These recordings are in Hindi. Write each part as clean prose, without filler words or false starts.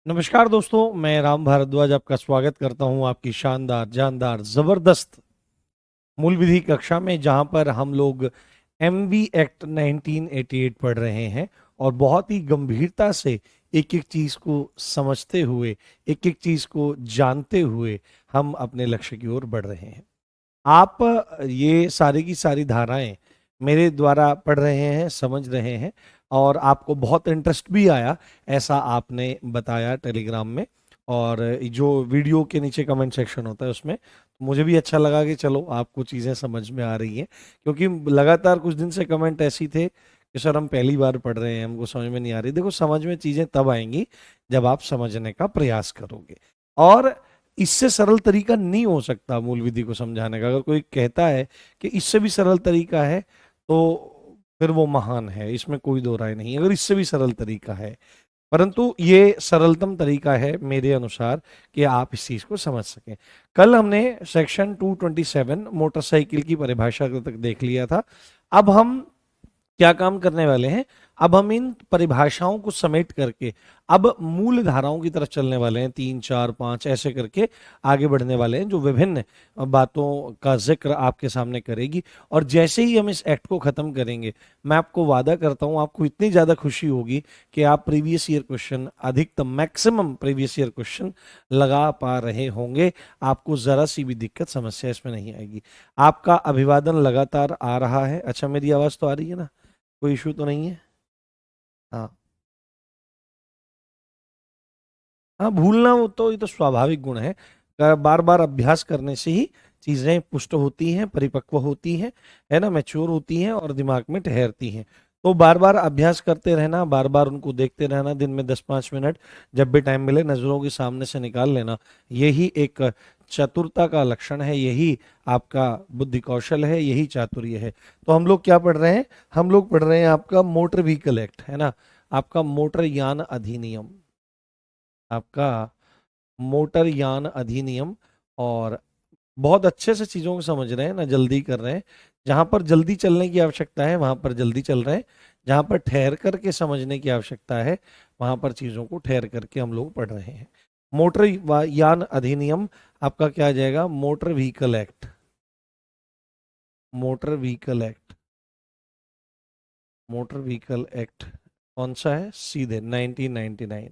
नमस्कार दोस्तों, मैं राम भारद्वाज आपका स्वागत करता हूं आपकी शानदार जानदार जबरदस्त मूल विधि कक्षा में, जहां पर हम लोग एमवी एक्ट 1988 पढ़ रहे हैं और बहुत ही गंभीरता से एक एक चीज को समझते हुए, एक एक चीज को जानते हुए हम अपने लक्ष्य की ओर बढ़ रहे हैं। आप ये सारी की सारी धाराएं मेरे द्वारा पढ़ रहे हैं, समझ रहे हैं और आपको बहुत इंटरेस्ट भी आया, ऐसा आपने बताया टेलीग्राम में। और जो वीडियो के नीचे कमेंट सेक्शन होता है उसमें मुझे भी अच्छा लगा कि चलो आपको चीज़ें समझ में आ रही हैं, क्योंकि लगातार कुछ दिन से कमेंट ऐसी थे कि सर हम पहली बार पढ़ रहे हैं, हमको समझ में नहीं आ रही। देखो, समझ में चीज़ें तब आएंगी जब आप समझने का प्रयास करोगे, और इससे सरल तरीका नहीं हो सकता मूल विधि को समझाने का। अगर कोई कहता है कि इससे भी सरल तरीका है तो फिर वो महान है, इसमें कोई दो राय नहीं। अगर इससे भी सरल तरीका है, परंतु ये सरलतम तरीका है मेरे अनुसार कि आप इस चीज को समझ सकें। कल हमने सेक्शन 227 मोटरसाइकिल की परिभाषा तक देख लिया था। अब हम क्या काम करने वाले हैं? अब हम इन परिभाषाओं को समेट करके अब मूल धाराओं की तरफ चलने वाले हैं। 3, 4, 5 ऐसे करके आगे बढ़ने वाले हैं, जो विभिन्न बातों का जिक्र आपके सामने करेगी। और जैसे ही हम इस एक्ट को खत्म करेंगे, मैं आपको वादा करता हूं, आपको इतनी ज्यादा खुशी होगी कि आप प्रीवियस ईयर क्वेश्चन, अधिकतम मैक्सिमम प्रीवियस ईयर क्वेश्चन लगा पा रहे होंगे। आपको जरा सी भी दिक्कत, समस्या इसमें नहीं आएगी। आपका अभिवादन लगातार आ रहा है। अच्छा, मेरी आवाज तो आ रही है ना? कोई इशू तो नहीं है? हाँ। हाँ, भूलना वो तो, ये तो स्वाभाविक गुण है। बार बार अभ्यास करने से ही चीजें पुष्ट होती हैं, परिपक्व होती हैं, है ना, मैच्योर होती हैं और दिमाग में ठहरती हैं। तो बार बार अभ्यास करते रहना, बार बार उनको देखते रहना, दिन में 10-5 मिनट जब भी टाइम मिले नजरों के सामने से निकाल लेना। यही एक चतुरता का लक्षण है, यही आपका बुद्धि कौशल है, यही चातुर्य है। तो हम लोग क्या पढ़ रहे हैं? हम लोग पढ़ रहे हैं आपका मोटर व्हीकल एक्ट, है ना, आपका मोटर यान अधिनियम, आपका मोटर यान अधिनियम। और बहुत अच्छे से चीजों को समझ रहे हैं ना, जल्दी कर रहे हैं। जहां पर जल्दी चलने की आवश्यकता है वहां पर जल्दी चल रहे हैं, जहां पर ठहर करके समझने की आवश्यकता है वहां पर चीजों को ठहर करके हम लोग पढ़ रहे हैं। मोटर यान अधिनियम आपका क्या आ जाएगा? Motor vehicle act. Motor vehicle act, motor vehicle act कौन सा है? सीधे 1999।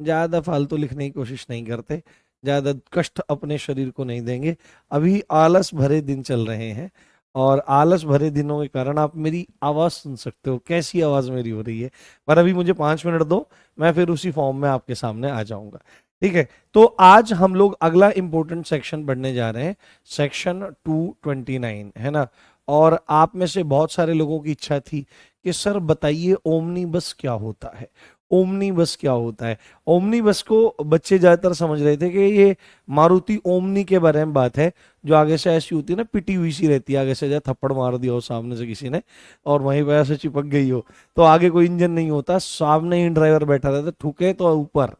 ज्यादा फालतू लिखने की कोशिश नहीं करते, ज्यादा कष्ट अपने शरीर को नहीं देंगे। अभी आलस भरे दिन चल रहे हैं, और आलस भरे दिनों के कारण आप मेरी आवाज सुन सकते हो, कैसी आवाज मेरी हो रही है। पर अभी मुझे 5 मिनट दो, मैं फिर उसी फॉर्म में आपके सामने आ जाऊंगा। ठीक है, तो आज हम लोग अगला इंपॉर्टेंट सेक्शन पढ़ने जा रहे हैं, सेक्शन 229, है ना। और आप में से बहुत सारे लोगों की इच्छा थी कि सर बताइए ओमनी बस क्या होता है, ओमनी बस क्या होता है। ओमनी बस को बच्चे ज्यादातर समझ रहे थे कि ये मारुति ओमनी के बारे में बात है, जो आगे से ऐसी होती है ना, पिटी हुई सी रहती है, आगे से जैसे थप्पड़ मार दिया हो सामने से किसी ने और वहीं पर ऐसे चिपक गई हो, तो आगे कोई इंजन नहीं होता, सामने ही ड्राइवर बैठा रहता है, ठुके तो ऊपर,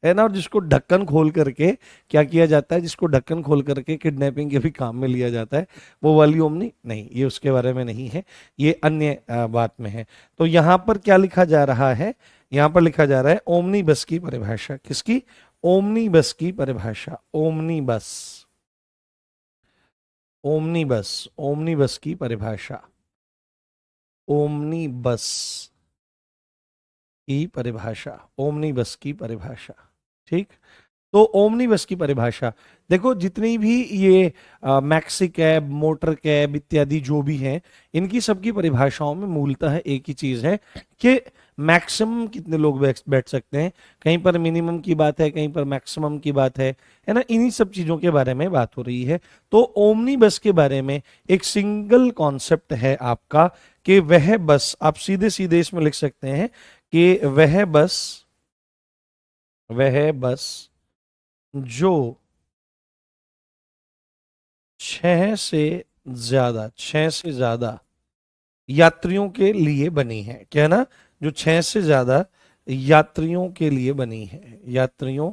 है ना। और जिसको ढक्कन खोल करके क्या किया जाता है, जिसको ढक्कन खोल करके किडनैपिंग के भी काम में लिया जाता है, वो वाली ओमनी नहीं, ये उसके बारे में नहीं है, ये अन्य बात में है। तो यहाँ पर क्या लिखा जा रहा है? यहाँ पर लिखा जा रहा है ओमनी बस की परिभाषा। किसकी? ओमनी बस की परिभाषा। ओमनी बस, ओमनी बस, ओमनी बस की परिभाषा, ओमनी बस की परिभाषा, ओमनी बस की परिभाषा। ठीक। तो ओमनी बस की परिभाषा देखो, जितनी भी ये मैक्सी कैब, मोटर कैब इत्यादि जो भी हैं, इनकी सबकी परिभाषाओं में मूलतः एक ही चीज है कि मैक्सिमम कितने लोग बैठ सकते हैं। कहीं पर मिनिमम की बात है, कहीं पर मैक्सिमम की बात है ना। इन्हीं सब चीजों के बारे में बात हो रही है। तो ओमनी बस के बारे में एक सिंगल कॉन्सेप्ट है आपका, कि वह बस, आप सीधे सीधे इसमें लिख सकते हैं कि वह बस जो 6 से ज्यादा यात्रियों के लिए बनी है। क्या है ना? जो 6 से ज्यादा यात्रियों के लिए बनी है, यात्रियों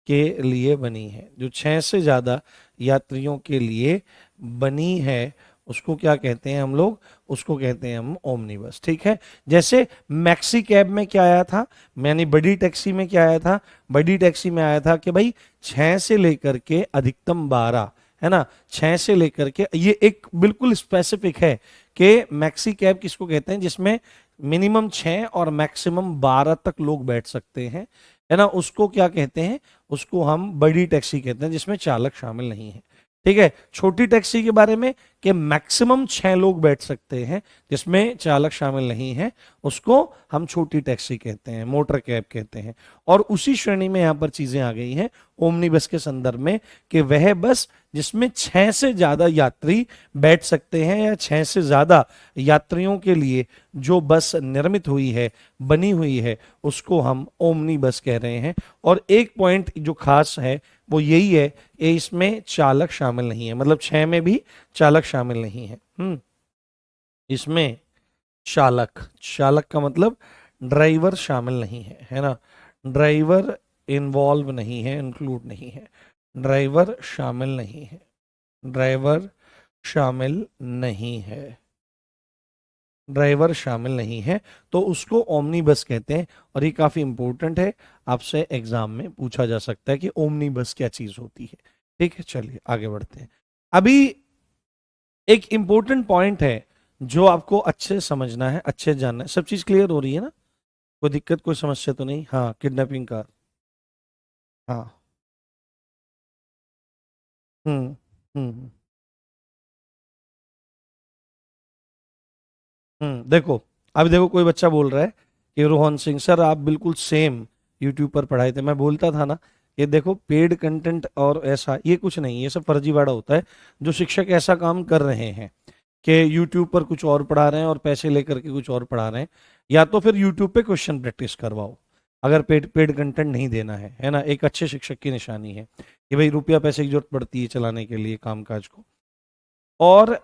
के लिए बनी है, जो 6 से ज्यादा यात्रियों के लिए बनी है, उसको क्या कहते हैं हम लोग, उसको कहते हैं हम ओमनी बस। ठीक है, जैसे मैक्सी कैब में क्या आया था, यानी बड़ी टैक्सी में क्या आया था, बड़ी टैक्सी में आया था कि भाई 6 से लेकर के अधिकतम 12, है ना, 6 से लेकर के, ये एक बिल्कुल स्पेसिफिक है कि मैक्सी कैब किसको कहते हैं, जिसमें मिनिमम 6 और मैक्सिमम 12 तक लोग बैठ सकते हैं, है ना, उसको क्या कहते हैं, उसको हम बड़ी टैक्सी कहते हैं, जिसमें चालक शामिल नहीं है। ठीक है, छोटी टैक्सी के बारे में कि मैक्सिमम 6 लोग बैठ सकते हैं, जिसमें चालक शामिल नहीं है, उसको हम छोटी टैक्सी कहते हैं, मोटर कैब कहते हैं। और उसी श्रेणी में यहां पर चीजें आ गई हैं ओमनी बस के संदर्भ में, कि वह बस जिसमें 6 से ज्यादा यात्री बैठ सकते हैं, या 6 से ज्यादा यात्रियों के लिए जो बस निर्मित हुई है, बनी हुई है, उसको हम ओमनी बस कह रहे हैं। और एक पॉइंट जो खास है वो यही है कि इसमें चालक शामिल नहीं है, मतलब 6 में भी चालक शामिल नहीं है। इसमें चालक, चालक का मतलब ड्राइवर शामिल नहीं है ना, ड्राइवर इन्वॉल्व नहीं है, इंक्लूड नहीं है, ड्राइवर शामिल नहीं है, ड्राइवर शामिल नहीं है, ड्राइवर शामिल नहीं है, तो उसको ओमनी बस कहते हैं। और ये काफी इंपॉर्टेंट है, आपसे एग्जाम में पूछा जा सकता है कि ओमनी बस क्या चीज होती है। ठीक है, चलिए आगे बढ़ते हैं। अभी एक इंपॉर्टेंट पॉइंट है जो आपको अच्छे से समझना है, अच्छे से जानना है। सब चीज क्लियर हो रही है ना, कोई दिक्कत कोई समस्या तो नहीं? हाँ, किडनैपिंग का, हाँ, हम्म हम्म देखो, अभी देखो कोई बच्चा बोल रहा है कि रोहन सिंह सर आप बिल्कुल सेम यूट्यूब पर पढ़ाए थे, मैं बोलता था ना, ये देखो पेड कंटेंट और ऐसा ये कुछ नहीं, ये सब फर्जीवाड़ा होता है। जो शिक्षक ऐसा काम कर रहे हैं कि यूट्यूब पर कुछ और पढ़ा रहे हैं और पैसे लेकर के कुछ और पढ़ा रहे हैं, या तो फिर यूट्यूब पे क्वेश्चन प्रैक्टिस करवाओ, अगर पेड पेड कंटेंट नहीं देना है ना। एक अच्छे शिक्षक की निशानी है कि भाई रुपया पैसे की जरूरत पड़ती है चलाने के लिए कामकाज को, और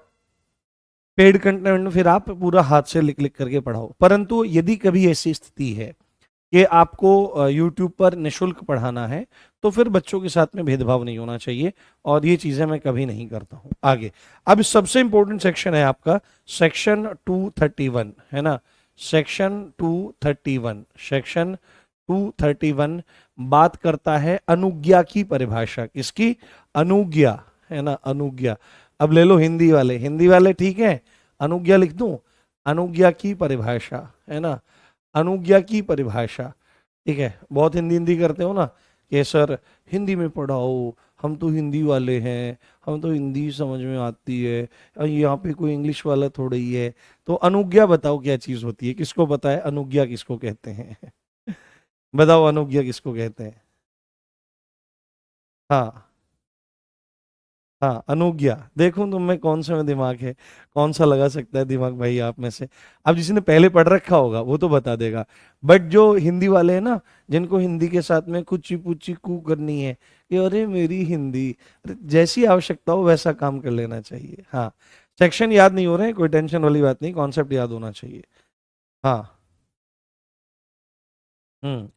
पेड कंटेंट में फिर आप पूरा हाथ से लिख लिख करके पढ़ाओ। परंतु यदि कभी ऐसी स्थिति है कि आपको यूट्यूब पर निशुल्क पढ़ाना है, तो फिर बच्चों के साथ में भेदभाव नहीं होना चाहिए, और ये चीजें मैं कभी नहीं करता हूं। आगे, अब सबसे इंपॉर्टेंट सेक्शन है आपका सेक्शन 231, है ना, सेक्शन 231, सेक्शन 231 बात करता है अनुज्ञा की परिभाषा। किसकी? अनुज्ञा, है ना, अनुज्ञा। अब ले लो हिंदी वाले, हिंदी वाले ठीक है, अनुज्ञा लिख दूं, अनुज्ञा की परिभाषा, है ना, अनुज्ञा की परिभाषा। ठीक है, बहुत हिंदी हिंदी करते हो ना कि सर हिंदी में पढ़ाओ, हम तो हिंदी वाले हैं, हम तो हिंदी समझ में आती है, और यहाँ पे कोई इंग्लिश वाला थोड़ा ही है। तो अनुज्ञा बताओ क्या चीज होती है, किसको पता है अनुज्ञा किसको कहते हैं? बताओ अनुज्ञा किसको कहते हैं? हाँ, हाँ, अनुज्ञा। देखो तुम में कौन सा में दिमाग है, कौन सा लगा सकता है दिमाग भाई आप में से। अब जिसने पहले पढ़ रखा होगा वो तो बता देगा, बट जो हिंदी वाले हैं ना, जिनको हिंदी के साथ में कुची पुची कू करनी है कि अरे मेरी हिंदी, अरे जैसी आवश्यकता हो वैसा काम कर लेना चाहिए। हाँ, सेक्शन याद नहीं हो रहे हैं, कोई टेंशन वाली बात नहीं, कॉन्सेप्ट याद होना चाहिए। हाँ,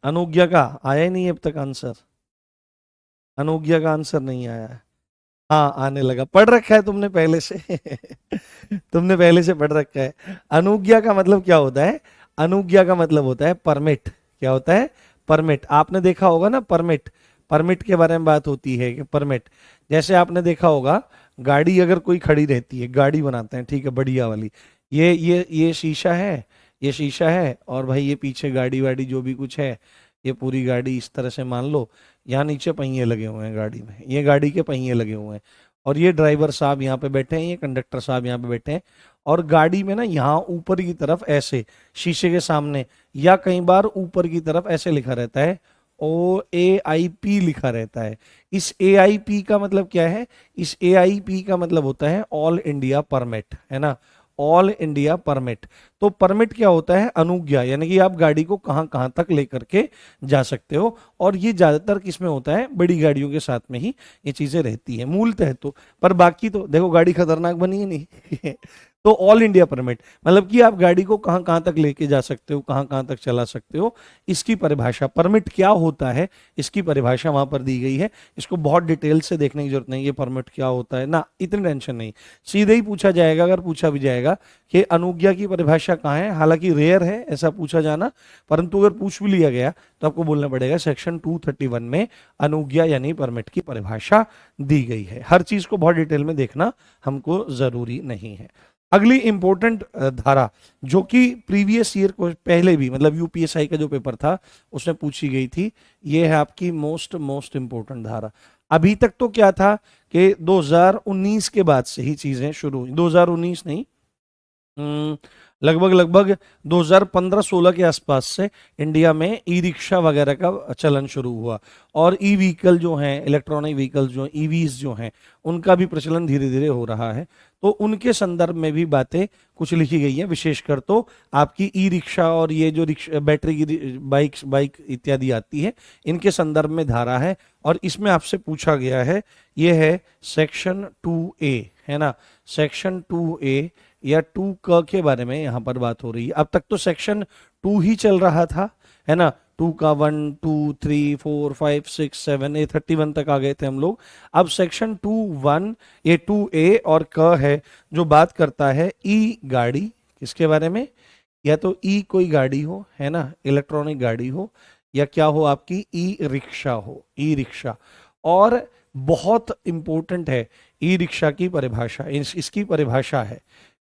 अनुज्ञा का आया ही नहीं अब तक आंसर, अनुज्ञा का आंसर नहीं आया है। हाँ, आने लगा, पढ़ रखा है तुमने पहले से। तुमने पहले से पढ़ रखा है। अनुज्ञा का मतलब क्या होता है? अनुज्ञा का मतलब होता है परमिट। क्या होता है? परमिट। आपने देखा होगा ना परमिट, परमिट के बारे में बात होती है कि परमिट, जैसे आपने देखा होगा गाड़ी अगर कोई खड़ी रहती है, गाड़ी बनाते हैं, ठीक है, बढ़िया वाली, ये शीशा है, ये शीशा है, और भाई ये पीछे गाड़ी वाड़ी जो भी कुछ है, ये पूरी गाड़ी इस तरह से मान लो, यहाँ नीचे पहिए लगे हुए हैं गाड़ी में, ये गाड़ी के पहिए लगे हुए हैं, और ये ड्राइवर साहब यहाँ पे बैठे हैं, ये कंडक्टर साहब यहाँ पे बैठे हैं, और गाड़ी में ना यहाँ ऊपर की तरफ ऐसे शीशे के सामने, या कई बार ऊपर की तरफ ऐसे लिखा रहता है, OAIP लिखा रहता है। इस AIP का मतलब क्या है? इस AIP का मतलब होता है ऑल इंडिया परमिट, है ना, ऑल इंडिया परमिट। तो परमिट क्या होता है? अनुज्ञा, यानी कि आप गाड़ी को कहां कहां तक लेकर के जा सकते हो, और ये ज्यादातर किस में होता है? बड़ी गाड़ियों के साथ में ही ये चीजें रहती है मूलतः तो। पर बाकी तो देखो गाड़ी खतरनाक बनी है नहीं। तो ऑल इंडिया परमिट मतलब कि आप गाड़ी को कहां कहां तक लेके जा सकते हो, कहां कहां तक चला सकते हो, इसकी परिभाषा, परमिट क्या होता है इसकी परिभाषा वहां पर दी गई है। इसको बहुत डिटेल से देखने की जरूरत नहीं, ये परमिट क्या होता है ना, इतनी टेंशन नहीं। सीधे ही पूछा जाएगा, अगर पूछा भी जाएगा कि अनुज्ञा की परिभाषा कहाँ है, हालांकि रेयर है ऐसा पूछा जाना, परंतु अगर पूछ भी लिया गया तो आपको बोलना पड़ेगा सेक्शन 231 में अनुज्ञा यानी परमिट की परिभाषा दी गई है। हर चीज को बहुत डिटेल में देखना हमको जरूरी नहीं है। अगली इंपॉर्टेंट धारा जो कि प्रीवियस ईयर को पहले भी मतलब यूपीएसआई का जो पेपर था उसमें पूछी गई थी, ये है आपकी मोस्ट इंपॉर्टेंट धारा। अभी तक तो क्या था कि 2019 के बाद से ही चीजें शुरू हुई, 2019 नहीं, लगभग 2015-16 के आसपास से इंडिया में ई रिक्शा वगैरह का चलन शुरू हुआ, और ई व्हीकल जो हैं, इलेक्ट्रॉनिक व्हीकल जो ईवीज जो हैं, उनका भी प्रचलन धीरे धीरे हो रहा है। तो उनके संदर्भ में भी बातें कुछ लिखी गई हैं, विशेषकर तो आपकी ई रिक्शा और ये जो रिक्शा बैटरी की बाइक इत्यादि आती है, इनके संदर्भ में धारा है। और इसमें आपसे पूछा गया है, ये है सेक्शन 2A, है ना, सेक्शन 2A या 2 क के बारे में यहां पर बात हो रही है। अब तक तो सेक्शन 2 ही चल रहा था, है ना, 2 का 1 2 3 4 5 6 7 ये 31 तक आ गए थे हम लोग। अब सेक्शन 2(1) ये 2A और क है जो बात करता है ई गाड़ी, किसके बारे में, या तो ई कोई गाड़ी हो, है ना, इलेक्ट्रॉनिक गाड़ी हो, या क्या हो आपकी ई रिक्शा हो, ई रिक्शा। और बहुत इंपॉर्टेंट है ई रिक्शा की परिभाषा, इसकी परिभाषा है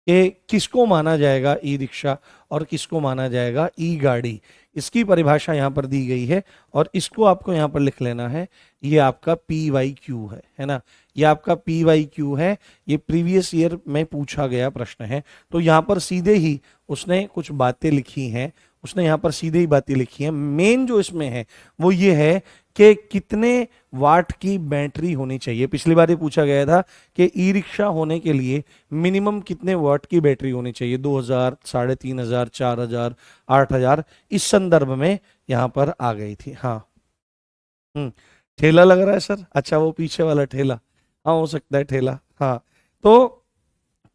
कि किसको माना जाएगा ई रिक्शा और किसको माना जाएगा ई गाड़ी, इसकी परिभाषा यहाँ पर दी गई है। और इसको आपको यहाँ पर लिख लेना है, ये आपका PYQ है ना, ये आपका PYQ है, ये प्रीवियस ईयर में पूछा गया प्रश्न है। तो यहाँ पर सीधे ही उसने कुछ बातें लिखी हैं, उसने यहाँ पर सीधे ही बातें लिखी हैं। मेन जो इसमें है वो ये है कि कितने वाट की बैटरी होनी चाहिए। पिछली बार ये पूछा गया था कि ई रिक्शा होने के लिए मिनिमम कितने वाट की बैटरी होनी चाहिए, 2000, 3500, 4000, 8000, इस संदर्भ में यहां पर आ गई थी। हाँ, ठेला लग रहा है सर, अच्छा वो पीछे वाला ठेला, हाँ हो सकता है ठेला। हाँ, तो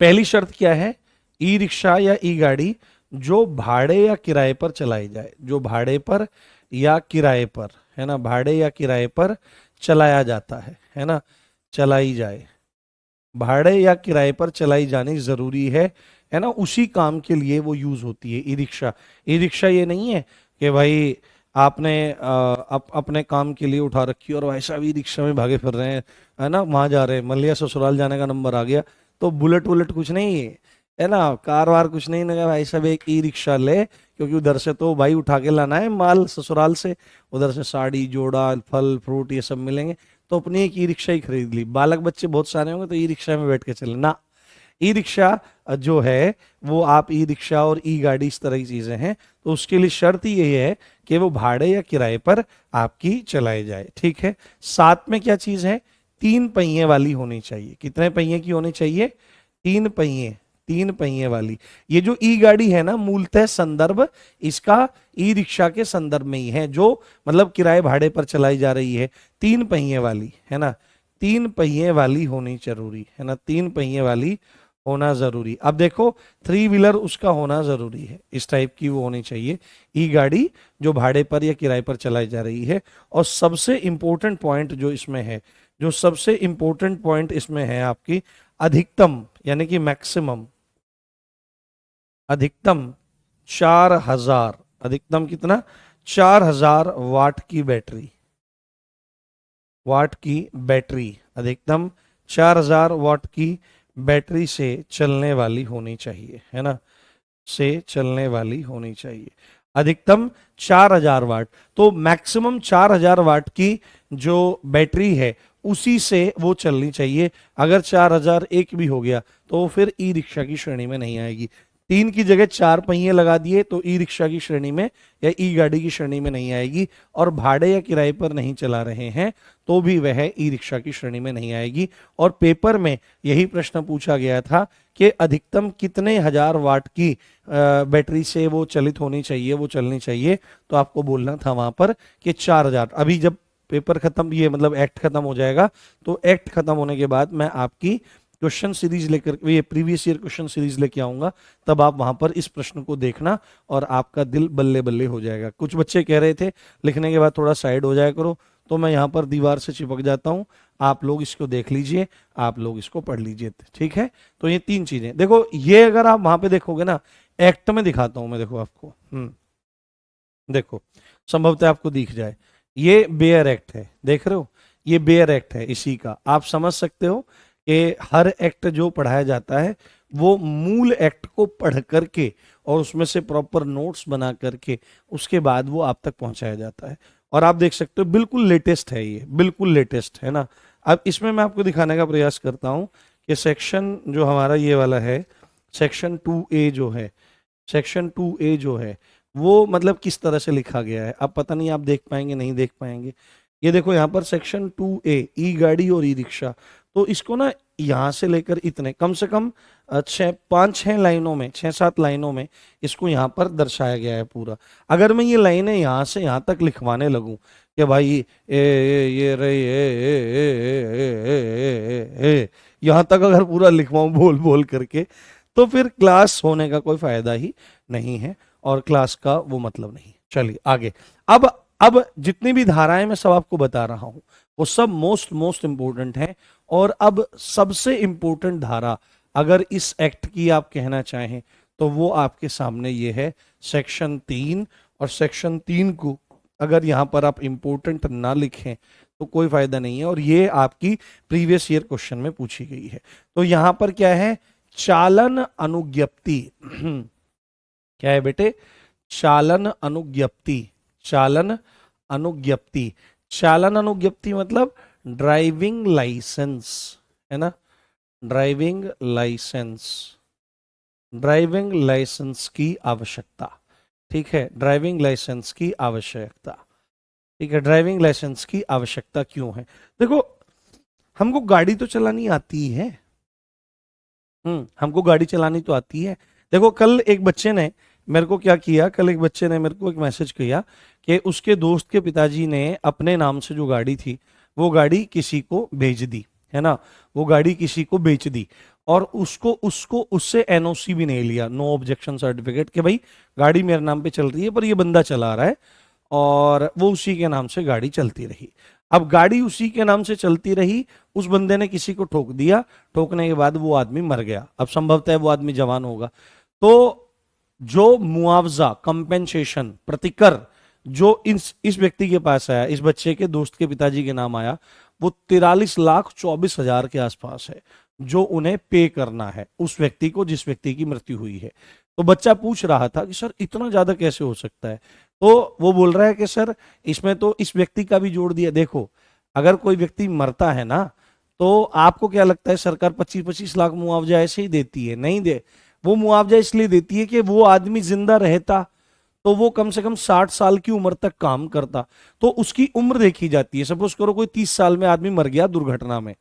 पहली शर्त क्या है, ई रिक्शा या ई गाड़ी जो भाड़े या किराए पर चलाई जाए, जो भाड़े पर या किराए पर, है ना, भाड़े या किराए पर चलाया जाता है ना, चलाई जाए, भाड़े या किराए पर चलाई जानी जरूरी है ना, उसी काम के लिए वो यूज होती है ई रिक्शा। ई रिक्शा ये नहीं है कि भाई आपने अपने काम के लिए उठा रखी और भाई साहब ई रिक्शा में भागे फिर रहे हैं, है ना, वहां जा रहे हैं, मान लिया ससुराल जाने का नंबर आ गया तो बुलेट वुलेट कुछ नहीं है ना, कार वार कुछ नहीं लगा, भाई साहब एक ई रिक्शा ले, क्योंकि उधर से तो भाई उठा के लाना है माल ससुराल से, उधर से साड़ी जोड़ा फल फ्रूट ये सब मिलेंगे, तो अपनी एक ई रिक्शा ही खरीद ली। बालक बच्चे बहुत सारे होंगे तो ई रिक्शा में बैठ के चले ना, ई रिक्शा जो है वो आप ई रिक्शा और ई गाड़ी इस तरह की चीजें हैं, तो उसके लिए शर्त ही यही है कि वो भाड़े या किराए पर आपकी चलाई जाए। ठीक है, साथ में क्या चीज है, 3 पहिए वाली होनी चाहिए। कितने पहिए की होनी चाहिए, 3 पहिए, 3 पहिए वाली। ये जो ई गाड़ी है ना, मूलतः संदर्भ इसका ई रिक्शा के संदर्भ में ही है, जो मतलब किराए भाड़े पर चलाई जा रही है, 3 पहिए वाली, है ना, 3 पहिए वाली होनी जरूरी है ना, 3 पहिए वाली होना जरूरी। अब देखो 3 व्हीलर उसका होना जरूरी है, इस टाइप की वो होनी चाहिए ई गाड़ी जो भाड़े पर या किराए पर चलाई जा रही है। और सबसे इंपॉर्टेंट पॉइंट जो इसमें है, जो सबसे इंपॉर्टेंट पॉइंट इसमें है आपकी अधिकतम यानी कि मैक्सिमम, अधिकतम 4000, अधिकतम कितना, 4000 वाट की बैटरी, वाट की बैटरी, अधिकतम 4000 वाट की बैटरी से चलने वाली होनी चाहिए, है ना, से चलने वाली होनी चाहिए, अधिकतम 4000 वाट। तो मैक्सिमम 4000 वाट की जो बैटरी है उसी से वो चलनी चाहिए। अगर 4001 भी हो गया तो फिर ई रिक्शा की श्रेणी में नहीं आएगी। 3 की जगह 4 पहिए लगा दिए तो ई रिक्शा की श्रेणी में या ई गाड़ी की श्रेणी में नहीं आएगी, और भाड़े या किराए पर नहीं चला रहे हैं तो भी वह ई रिक्शा की श्रेणी में नहीं आएगी। और पेपर में यही प्रश्न पूछा गया था कि अधिकतम कितने हजार वाट की बैटरी से वो चलित होनी चाहिए, वो चलनी चाहिए, तो आपको बोलना था वहां पर कि 4000। अभी जब पेपर खत्म, ये मतलब एक्ट खत्म हो जाएगा, तो एक्ट खत्म होने के बाद मैं आपकी क्वेश्चन सीरीज लेकर, ये प्रीवियस ईयर क्वेश्चन सीरीज लेके आऊंगा, तब आप वहां पर इस प्रश्न को देखना और आपका दिल बल्ले बल्ले हो जाएगा। कुछ बच्चे कह रहे थे लिखने के बाद थोड़ा साइड हो जाया करो, तो मैं यहाँ पर दीवार से चिपक जाता हूँ। आप लोग इसको देख लीजिए, आप लोग इसको पढ़ लीजिए, ठीक है। तो ये 3 चीजें देखो, ये अगर आप वहां पे देखोगे ना, एक्ट में दिखाता हूं मैं, देखो आपको, देखो संभवतः आपको दिख जाए, ये बेयर एक्ट है, देख रहे हो, ये बेयर एक्ट है इसी का। आप समझ सकते हो कि हर एक्ट जो पढ़ाया जाता है वो मूल एक्ट को पढ़ करके और उसमें से प्रॉपर नोट्स बना करके उसके बाद वो आप तक पहुंचाया जाता है। और आप देख सकते हो बिल्कुल लेटेस्ट है, ये बिल्कुल लेटेस्ट है ना। अब इसमें मैं आपको दिखाने का प्रयास करता हूं कि सेक्शन जो हमारा ये वाला है, सेक्शन 2A जो है, सेक्शन 2A जो है वो मतलब किस तरह से लिखा गया है। अब पता नहीं आप देख पाएंगे नहीं देख पाएंगे। ये देखो यहाँ पर सेक्शन 2A, ई गाड़ी और ई रिक्शा, तो इसको ना यहाँ से लेकर इतने कम से कम 5-6 लाइनों में, 6-7 लाइनों में इसको यहाँ पर दर्शाया गया है पूरा। अगर मैं ये लाइनें यहाँ से यहाँ तक लिखवाने लगूं कि भाई ये रही यहाँ तक अगर पूरा लिखवाऊं बोल बोल करके, तो फिर क्लास होने का कोई फायदा ही नहीं है और क्लास का वो मतलब नहीं। चलिए आगे। अब जितनी भी धाराएं मैं सब आपको बता रहा हूं वो सब मोस्ट इंपोर्टेंट है। और अब सबसे इंपोर्टेंट धारा अगर इस एक्ट की आप कहना चाहें तो वो आपके सामने ये है, सेक्शन 3। और सेक्शन 3 को अगर यहां पर आप इंपोर्टेंट ना लिखें तो कोई फायदा नहीं है। और ये आपकी प्रीवियस ईयर क्वेश्चन में पूछी गई है। तो यहां पर क्या है, चालन अनुज्ञप्ति क्या है बेटे, चालन अनुज्ञप्ति। चालन अनुज्ञप्ति, चालन अनुज्ञप्ति मतलब ड्राइविंग लाइसेंस, है ना, ड्राइविंग लाइसेंस, ड्राइविंग लाइसेंस की आवश्यकता, ठीक है, ड्राइविंग लाइसेंस की आवश्यकता, ठीक है। ड्राइविंग लाइसेंस की आवश्यकता क्यों है, देखो हमको गाड़ी तो चलानी आती है, हमको गाड़ी चलानी तो आती है। देखो कल एक बच्चे ने मेरे को क्या किया, कल एक बच्चे ने मेरे को एक मैसेज किया कि उसके दोस्त के पिताजी ने अपने नाम से जो गाड़ी थी वो गाड़ी किसी को भेज दी, है ना, वो गाड़ी किसी को बेच दी और उसको उसको उससे एनओसी भी नहीं लिया, नो ऑब्जेक्शन सर्टिफिकेट, कि भाई गाड़ी मेरे नाम पे चल रही है पर ये बंदा चला रहा है, और वो उसी के नाम से गाड़ी चलती रही। अब गाड़ी उसी के नाम से चलती रही, उस बंदे ने किसी को ठोक दिया, ठोकने के बाद वो आदमी मर गया। अब संभवतः वो आदमी जवान होगा, तो जो मुआवजा, कंपेंसेशन, प्रतिकर जो इस व्यक्ति के पास आया, इस बच्चे के दोस्त के पिताजी के नाम आया, वो 43,24,000 के आसपास है जो उन्हें पे करना है उस व्यक्ति को जिस व्यक्ति की मृत्यु हुई है। तो बच्चा पूछ रहा था कि सर इतना ज्यादा कैसे हो सकता है, तो वो बोल रहा है कि सर इसमें तो इस व्यक्ति का भी जोड़ दिया। देखो अगर कोई व्यक्ति मरता है ना, तो आपको क्या लगता है सरकार 25-25 लाख मुआवजा ऐसे ही देती है? नहीं दे, वो मुआवजा इसलिए देती है कि वो आदमी जिंदा रहता तो वो कम से कम 60 साल की उम्र तक काम करता, तो उसकी उम्र देखी जाती है। सपोज करो कोई 30 साल में आदमी मर गया दुर्घटना में,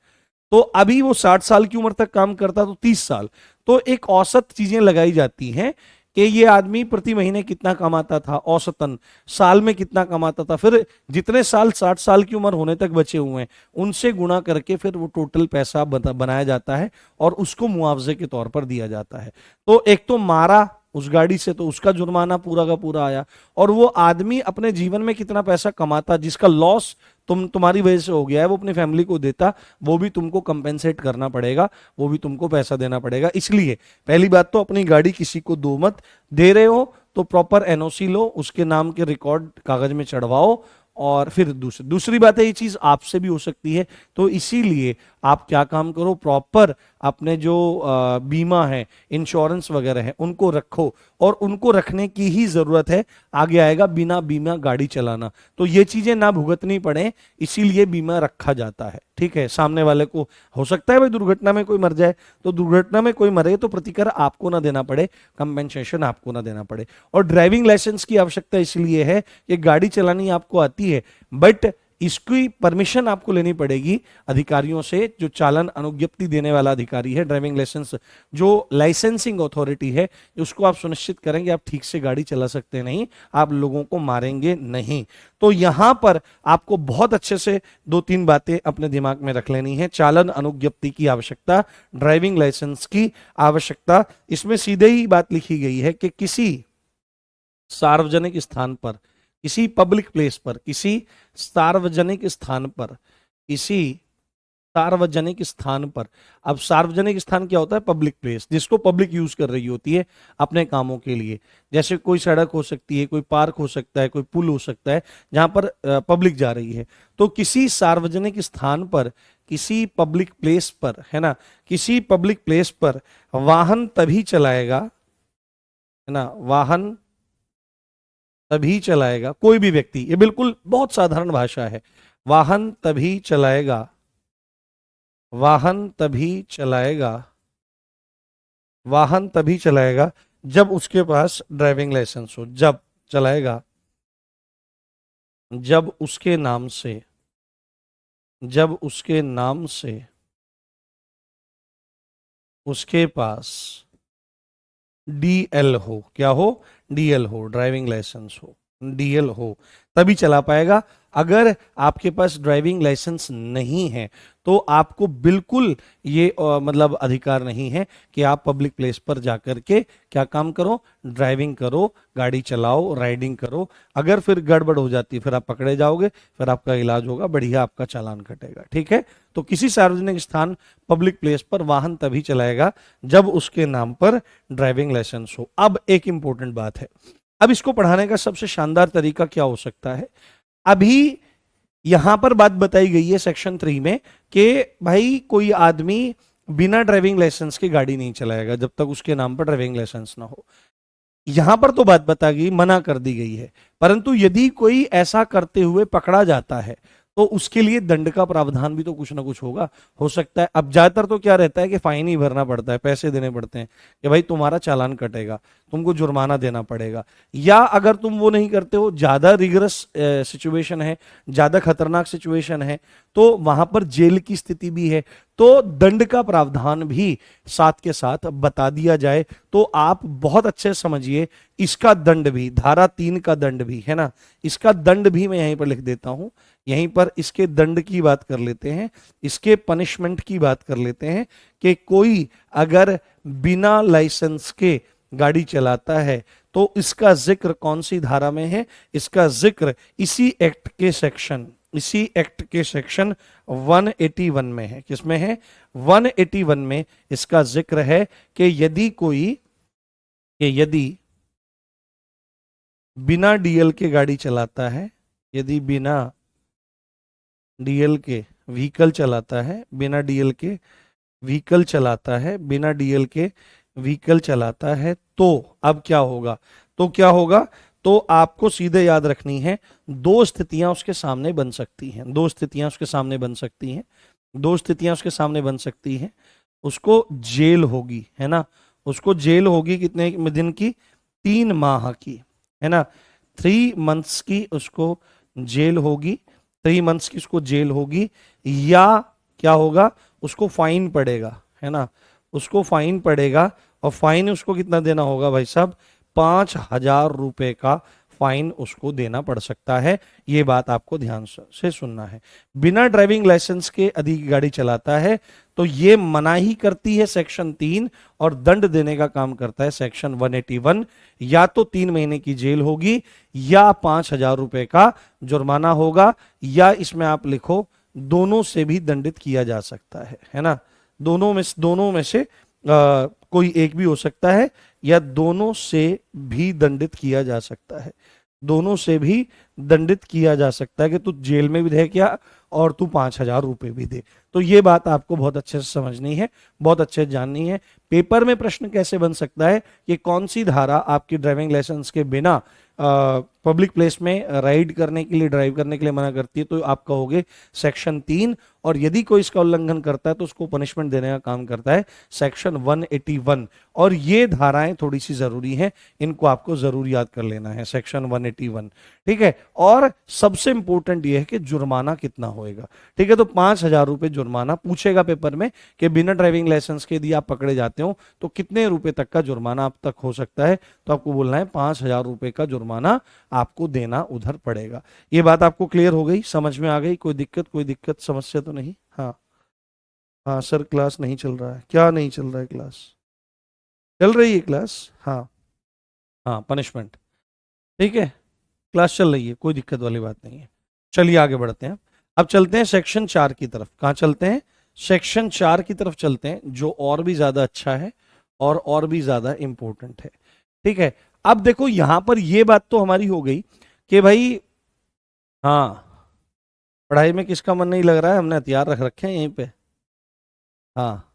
तो अभी वो 60 साल की उम्र तक काम करता तो 30 साल, तो एक औसत चीजें लगाई जाती हैं कि ये आदमी प्रति महीने कितना कमाता था, औसतन साल में कितना कमाता था, फिर जितने साल 60 साल की उम्र होने तक बचे हुए हैं उनसे गुणा करके फिर वो टोटल पैसा बनाया जाता है और उसको मुआवजे के तौर पर दिया जाता है। तो एक तो मारा उस गाड़ी से तो उसका जुर्माना पूरा का पूरा आया, और वो आदमी अपने जीवन में कितना पैसा कमाता जिसका लॉस तुम्हारी वजह से हो गया है वो अपनी फैमिली को देता, वो भी तुमको कंपेंसेट करना पड़ेगा, वो भी तुमको पैसा देना पड़ेगा। इसलिए पहली बात तो अपनी गाड़ी किसी को दो मत, दे रहे हो तो प्रॉपर एनओसी लो, उसके नाम के रिकॉर्ड कागज में चढ़वाओ, और फिर दूसरी बात है ये चीज आपसे भी हो सकती है, तो इसीलिए आप क्या काम करो, प्रॉपर अपने जो बीमा है, इंश्योरेंस वगैरह है उनको रखो, और उनको रखने की ही जरूरत है। आगे आएगा बिना बीमा गाड़ी चलाना, तो ये चीजें ना भुगतनी पड़े, इसीलिए बीमा रखा जाता है, ठीक है। सामने वाले को हो सकता है भाई दुर्घटना में कोई मर जाए, तो दुर्घटना में कोई मरे तो प्रतिकर आपको ना देना पड़े, कंपेंसेशन आपको ना देना पड़े। और ड्राइविंग लाइसेंस की आवश्यकता इसलिए है कि गाड़ी चलानी आपको आती है, बट इसकी परमिशन आपको लेनी पड़ेगी अधिकारियों से, जो चालन अनुज्ञप्ति देने वाला अधिकारी है, ड्राइविंग लाइसेंस जो लाइसेंसिंग अथॉरिटी है, उसको आप सुनिश्चित करेंगे आप ठीक से गाड़ी चला सकते नहीं, आप लोगों को मारेंगे नहीं। तो यहां पर आपको बहुत अच्छे से 2-3 बातें अपने दिमाग में रख लेनी है। चालन अनुज्ञप्ति की आवश्यकता, ड्राइविंग लाइसेंस की आवश्यकता। इसमें सीधे ही बात लिखी गई है कि किसी सार्वजनिक स्थान पर, किसी पब्लिक प्लेस पर, किसी सार्वजनिक स्थान पर, किसी सार्वजनिक स्थान पर, अब सार्वजनिक स्थान क्या होता है? पब्लिक प्लेस, जिसको पब्लिक यूज कर रही होती है अपने कामों के लिए। जैसे कोई सड़क हो सकती है, कोई पार्क हो सकता है, कोई पुल हो सकता है, जहां पर पब्लिक जा रही है। तो किसी सार्वजनिक स्थान पर, किसी पब्लिक प्लेस पर, है ना, किसी पब्लिक प्लेस पर वाहन तभी चलाएगा, है ना, वाहन तभी चलाएगा कोई भी व्यक्ति, ये बिल्कुल बहुत साधारण भाषा है, वाहन तभी चलाएगा, वाहन तभी चलाएगा, वाहन तभी चलाएगा जब उसके पास ड्राइविंग लाइसेंस हो। जब चलाएगा, जब उसके नाम से, जब उसके नाम से उसके पास डीएल हो, क्या हो? डीएल हो, ड्राइविंग लाइसेंस हो, डीएल हो, तभी चला पाएगा। अगर आपके पास ड्राइविंग लाइसेंस नहीं है तो आपको बिल्कुल ये मतलब अधिकार नहीं है कि आप पब्लिक प्लेस पर जाकर के क्या काम करो? ड्राइविंग करो, गाड़ी चलाओ, राइडिंग करो। अगर फिर गड़बड़ हो जाती है फिर आप पकड़े जाओगे, फिर आपका इलाज होगा, बढ़िया आपका चालान कटेगा। ठीक है, तो किसी सार्वजनिक स्थान पब्लिक प्लेस पर वाहन तभी चलाएगा जब उसके नाम पर ड्राइविंग लाइसेंस हो। अब एक इंपॉर्टेंट बात है, अब इसको पढ़ाने का सबसे शानदार तरीका क्या हो सकता है? अभी यहां पर बात बताई गई है सेक्शन 3 में कि भाई कोई आदमी बिना ड्राइविंग लाइसेंस के गाड़ी नहीं चलाएगा जब तक उसके नाम पर ड्राइविंग लाइसेंस ना हो। यहां पर तो बात बता गई, मना कर दी गई है, परंतु यदि कोई ऐसा करते हुए पकड़ा जाता है तो उसके लिए दंड का प्रावधान भी तो कुछ ना कुछ होगा, हो सकता है। अब ज्यादातर तो क्या रहता है कि फाइन ही भरना पड़ता है, पैसे देने पड़ते हैं कि भाई तुम्हारा चालान कटेगा, तुमको जुर्माना देना पड़ेगा। या अगर तुम वो नहीं करते हो, ज्यादा रिगरस सिचुएशन है, ज्यादा खतरनाक सिचुएशन है, तो वहां पर जेल की स्थिति भी है, तो दंड का प्रावधान भी साथ के साथ बता दिया जाए। तो आप बहुत अच्छे से समझिए, इसका दंड भी, धारा 3 का दंड भी, है ना, इसका दंड भी मैं यहीं पर लिख देता हूं। यहीं पर इसके दंड की बात कर लेते हैं, इसके पनिशमेंट की बात कर लेते हैं कि कोई अगर बिना लाइसेंस के गाड़ी चलाता है तो इसका जिक्र कौन सी धारा में है? इसका जिक्र इसी एक्ट के सेक्शन, इसी एक्ट के सेक्शन 181 में है। किसमें है? 181 में इसका जिक्र है कि यदि बिना डीएल के गाड़ी चलाता है, यदि बिना डीएल के व्हीकल चलाता है, बिना डीएल के व्हीकल चलाता है, बिना डीएल के व्हीकल चलाता है, तो अब क्या होगा? तो क्या होगा? तो आपको सीधे याद रखनी है, दो स्थितियां उसके सामने बन सकती हैं, दो स्थितियां उसके सामने बन सकती हैं, दो स्थितियां उसके सामने बन सकती हैं। उसको जेल होगी, है ना, उसको जेल होगी कितने दिन की? 3 माह की, है ना, 3 मंथ्स की उसको जेल होगी, 3 मंथ्स की उसको जेल होगी। या क्या होगा? उसको फाइन पड़ेगा, है ना, उसको फाइन पड़ेगा। और फाइन उसको कितना देना होगा भाई साहब? 5,000 रुपए का फाइन उसको देना पड़ सकता है। ये बात आपको ध्यान से सुनना है। बिना ड्राइविंग लाइसेंस के यदि गाड़ी चलाता है तो ये मनाही करती है सेक्शन 3 और दंड देने का काम करता है सेक्शन 181। या तो 3 महीने की जेल होगी या 5,000 रुपए का जुर्माना होगा, या इसमें आप लिखो दोनों से भी दंडित किया जा सकता है ना, दोनों में से कोई एक भी हो सकता है, या दोनों से भी दंडित किया जा सकता है, दोनों से भी दंडित किया जा सकता है कि तू जेल में भी रह क्या और तू 5,000 रुपए भी दे। तो ये बात आपको बहुत अच्छे से समझनी है, बहुत अच्छे से जाननी है। पेपर में प्रश्न कैसे बन सकता है कि कौन सी धारा आपकी ड्राइविंग लाइसेंस के बिना पब्लिक प्लेस में राइड करने के लिए, ड्राइव करने के लिए मना करती है, तो आप कहोगे सेक्शन 3। और यदि कोई इसका उल्लंघन करता है तो उसको पनिशमेंट देने का काम करता है सेक्शन 181। और ये धाराएं थोड़ी सी जरूरी हैं, इनको आपको जरूर याद कर लेना है, सेक्शन 181। ठीक है। और सबसे इंपॉर्टेंट ये है कि जुर्माना कितना होएगा। ठीक है, तो 5,000 रुपए जुर्माना पूछेगा पेपर में कि बिना ड्राइविंग लाइसेंस के यदि आप पकड़े जाते हो तो कितने रुपए तक का जुर्माना आप तक हो सकता है। तो आपको बोलना है 5,000 रुपए का जुर्माना आपको देना उधर पड़ेगा। ये बात आपको क्लियर हो गई, समझ में आ गई? कोई दिक्कत समस्या तो नहीं? हाँ हाँ सर, क्लास नहीं चल रहा है। क्या नहीं चल रहा है? क्लास चल रही है क्लास। हाँ हाँ, पनिशमेंट। ठीक है, क्लास चल रही है, कोई दिक्कत वाली बात नहीं है। चलिए आगे बढ़ते हैं। अब चलते हैं सेक्शन 4 की तरफ। कहाँ चलते हैं? सेक्शन 4 की तरफ चलते हैं, जो और भी ज्यादा अच्छा है और भी ज्यादा इंपॉर्टेंट है। ठीक है। अब देखो यहां पर ये बात तो हमारी हो गई कि भाई, हाँ, पढ़ाई में किसका मन नहीं लग रहा है, हमने हथियार रख रखे हैं यहीं पे। हाँ,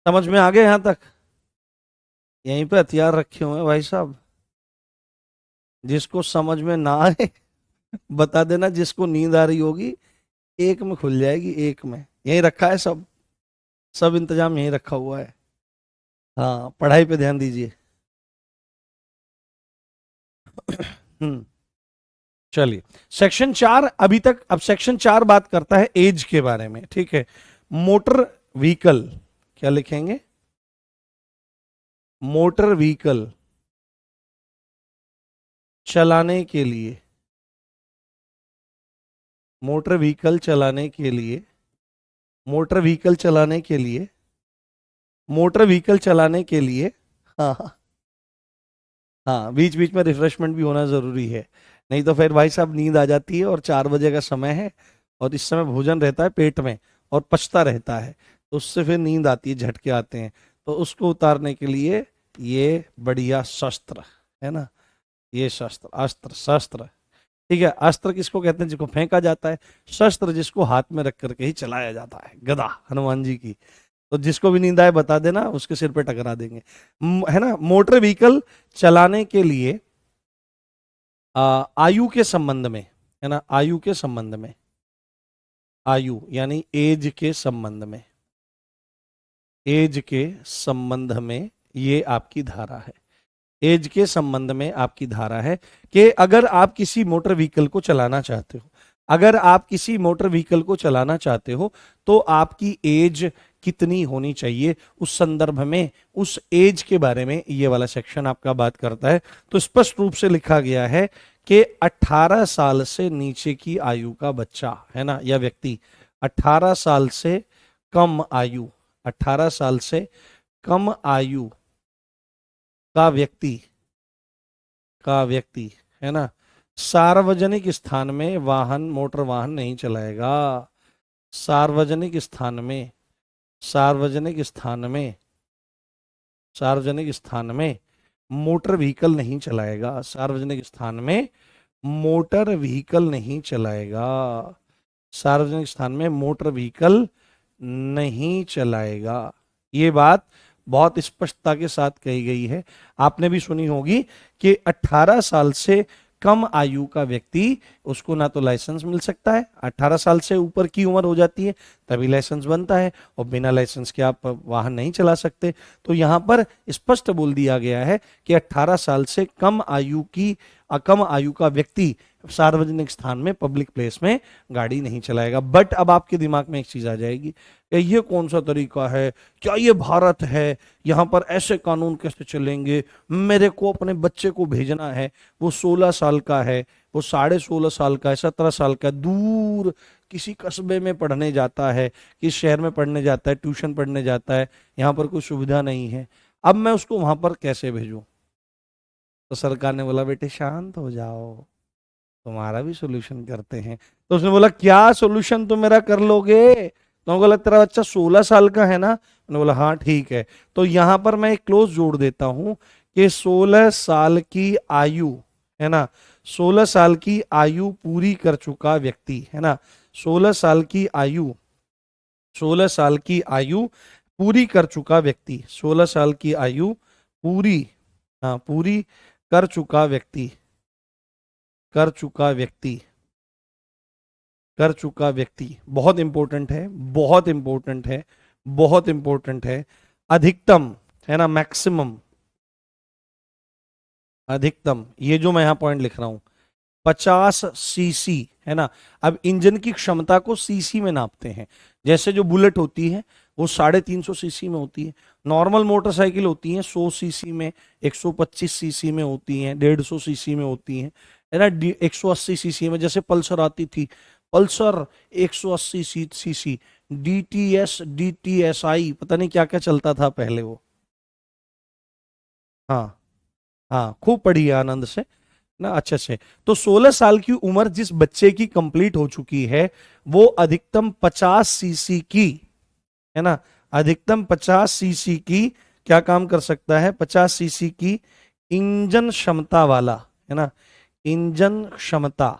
समझ में आ गए यहां तक? यहीं पे हथियार रखे हुए हैं भाई साहब। जिसको समझ में ना आए बता देना, जिसको नींद आ रही होगी एक में खुल जाएगी, एक में। यहीं रखा है सब, सब इंतजाम यहीं रखा हुआ है। हाँ, पढ़ाई पे ध्यान दीजिए। हम्म। चलिए, सेक्शन 4 अभी तक। अब सेक्शन 4 बात करता है एज के बारे में। ठीक है। मोटर व्हीकल, क्या लिखेंगे? मोटर व्हीकल चलाने के लिए, मोटर व्हीकल चलाने के लिए, मोटर व्हीकल चलाने के लिए, मोटर व्हीकल चलाने के लिए, हाँ हाँ हाँ, बीच बीच में रिफ्रेशमेंट भी होना जरूरी है। नहीं तो फिर भाई साहब नींद आ जाती है, और 4 बजे का समय है, और इस समय भोजन रहता है पेट में और पचता रहता है, तो उससे फिर नींद आती है, झटके आते हैं। तो उसको उतारने के लिए ये बढ़िया शस्त्र है ना, ये शस्त्र, अस्त्र, शस्त्र। ठीक है। अस्त्र किसको कहते हैं? जिसको फेंका जाता है। शस्त्र जिसको हाथ में रख करके ही चलाया जाता है, गदा हनुमान जी की। तो जिसको भी नींद आए बता देना, उसके सिर पे टकरा देंगे। है ना। मोटर व्हीकल चलाने के लिए आयु के संबंध में, है ना, आयु के संबंध में, आयु यानी एज के संबंध में, एज के संबंध में ये आपकी धारा है। एज के संबंध में आपकी धारा है कि अगर आप किसी मोटर व्हीकल को चलाना चाहते हो, अगर आप किसी मोटर व्हीकल को चलाना चाहते हो तो आपकी एज कितनी होनी चाहिए, उस संदर्भ में, उस एज के बारे में ये वाला सेक्शन आपका बात करता है। तो स्पष्ट रूप से लिखा गया है कि 18 साल से नीचे की आयु का बच्चा, है ना, या व्यक्ति, 18 साल से कम आयु, 18 साल से कम आयु का व्यक्ति, का व्यक्ति, है ना, सार्वजनिक स्थान में वाहन, मोटर वाहन नहीं चलाएगा। सार्वजनिक स्थान में, सार्वजनिक स्थान में, सार्वजनिक स्थान में मोटर व्हीकल नहीं चलाएगा। सार्वजनिक स्थान में मोटर व्हीकल नहीं चलाएगा। सार्वजनिक स्थान में मोटर व्हीकल नहीं चलाएगा। ये बात बहुत स्पष्टता के साथ कही गई है। आपने भी सुनी होगी कि 18 साल से कम आयु का व्यक्ति, उसको ना तो लाइसेंस मिल सकता है, 18 साल से ऊपर की उम्र हो जाती है तभी लाइसेंस बनता है, और बिना लाइसेंस के आप वाहन नहीं चला सकते। तो यहां पर स्पष्ट बोल दिया गया है कि 18 साल से कम आयु की, कम आयु का व्यक्ति सार्वजनिक स्थान में, पब्लिक प्लेस में गाड़ी नहीं चलाएगा। बट अब आपके दिमाग में एक चीज आ जाएगी कि ये कौन सा तरीका है, क्या ये भारत है, यहाँ पर ऐसे कानून कैसे चलेंगे? मेरे को अपने बच्चे को भेजना है, वो 16 साल का है, वो 16.5 साल का है, 17 साल का है, दूर किसी कस्बे में पढ़ने जाता है, किस शहर में पढ़ने जाता है, ट्यूशन पढ़ने जाता है, यहाँ पर कोई सुविधा नहीं है, अब मैं उसको वहां पर कैसे भेजूं? तो सरकार ने बोला बेटे शांत हो जाओ, तुम्हारा भी सोल्यूशन करते हैं। तो उसने बोला क्या सोल्यूशन तुम मेरा कर लोगे? तो बोला तेरा बच्चा 16 साल का है ना? मैंने बोला हाँ ठीक है। तो यहां पर मैं एक क्लोज जोड़ देता हूं कि 16 साल की आयु, है ना, 16 साल की आयु पूरी कर चुका व्यक्ति, है ना, 16 साल की आयु, 16 साल की आयु पूरी कर चुका व्यक्ति, 16 साल की आयु पूरी, हाँ, पूरी कर चुका व्यक्ति, कर चुका व्यक्ति, कर चुका व्यक्ति, बहुत इंपॉर्टेंट है, बहुत इंपॉर्टेंट है, बहुत इंपॉर्टेंट है। अधिकतम है ना, मैक्सिमम, अधिकतम, ये जो मैं यहां पॉइंट लिख रहा हूं 50 सीसी है ना। अब इंजन की क्षमता को सीसी में नापते हैं। जैसे जो बुलेट होती है वो 350 सीसी में होती है, नॉर्मल मोटरसाइकिल होती है 100 सीसी में, 125 सीसी में होती हैं, 150 सीसी में होती हैं, है ना, 180 सीसी में। जैसे पल्सर आती थी, पल्सर 180 सीसी, डीटीएस, डीटीएसआई, पता नहीं क्या क्या चलता था पहले वो। हाँ, हाँ, खूब पढ़ी है आनंद से ना, अच्छे से। तो 16 साल की उम्र जिस बच्चे की कंप्लीट हो चुकी है वो अधिकतम 50 सीसी की, है ना, अधिकतम 50 सीसी की क्या काम कर सकता है, 50 सीसी की इंजन क्षमता वाला, है ना, इंजन क्षमता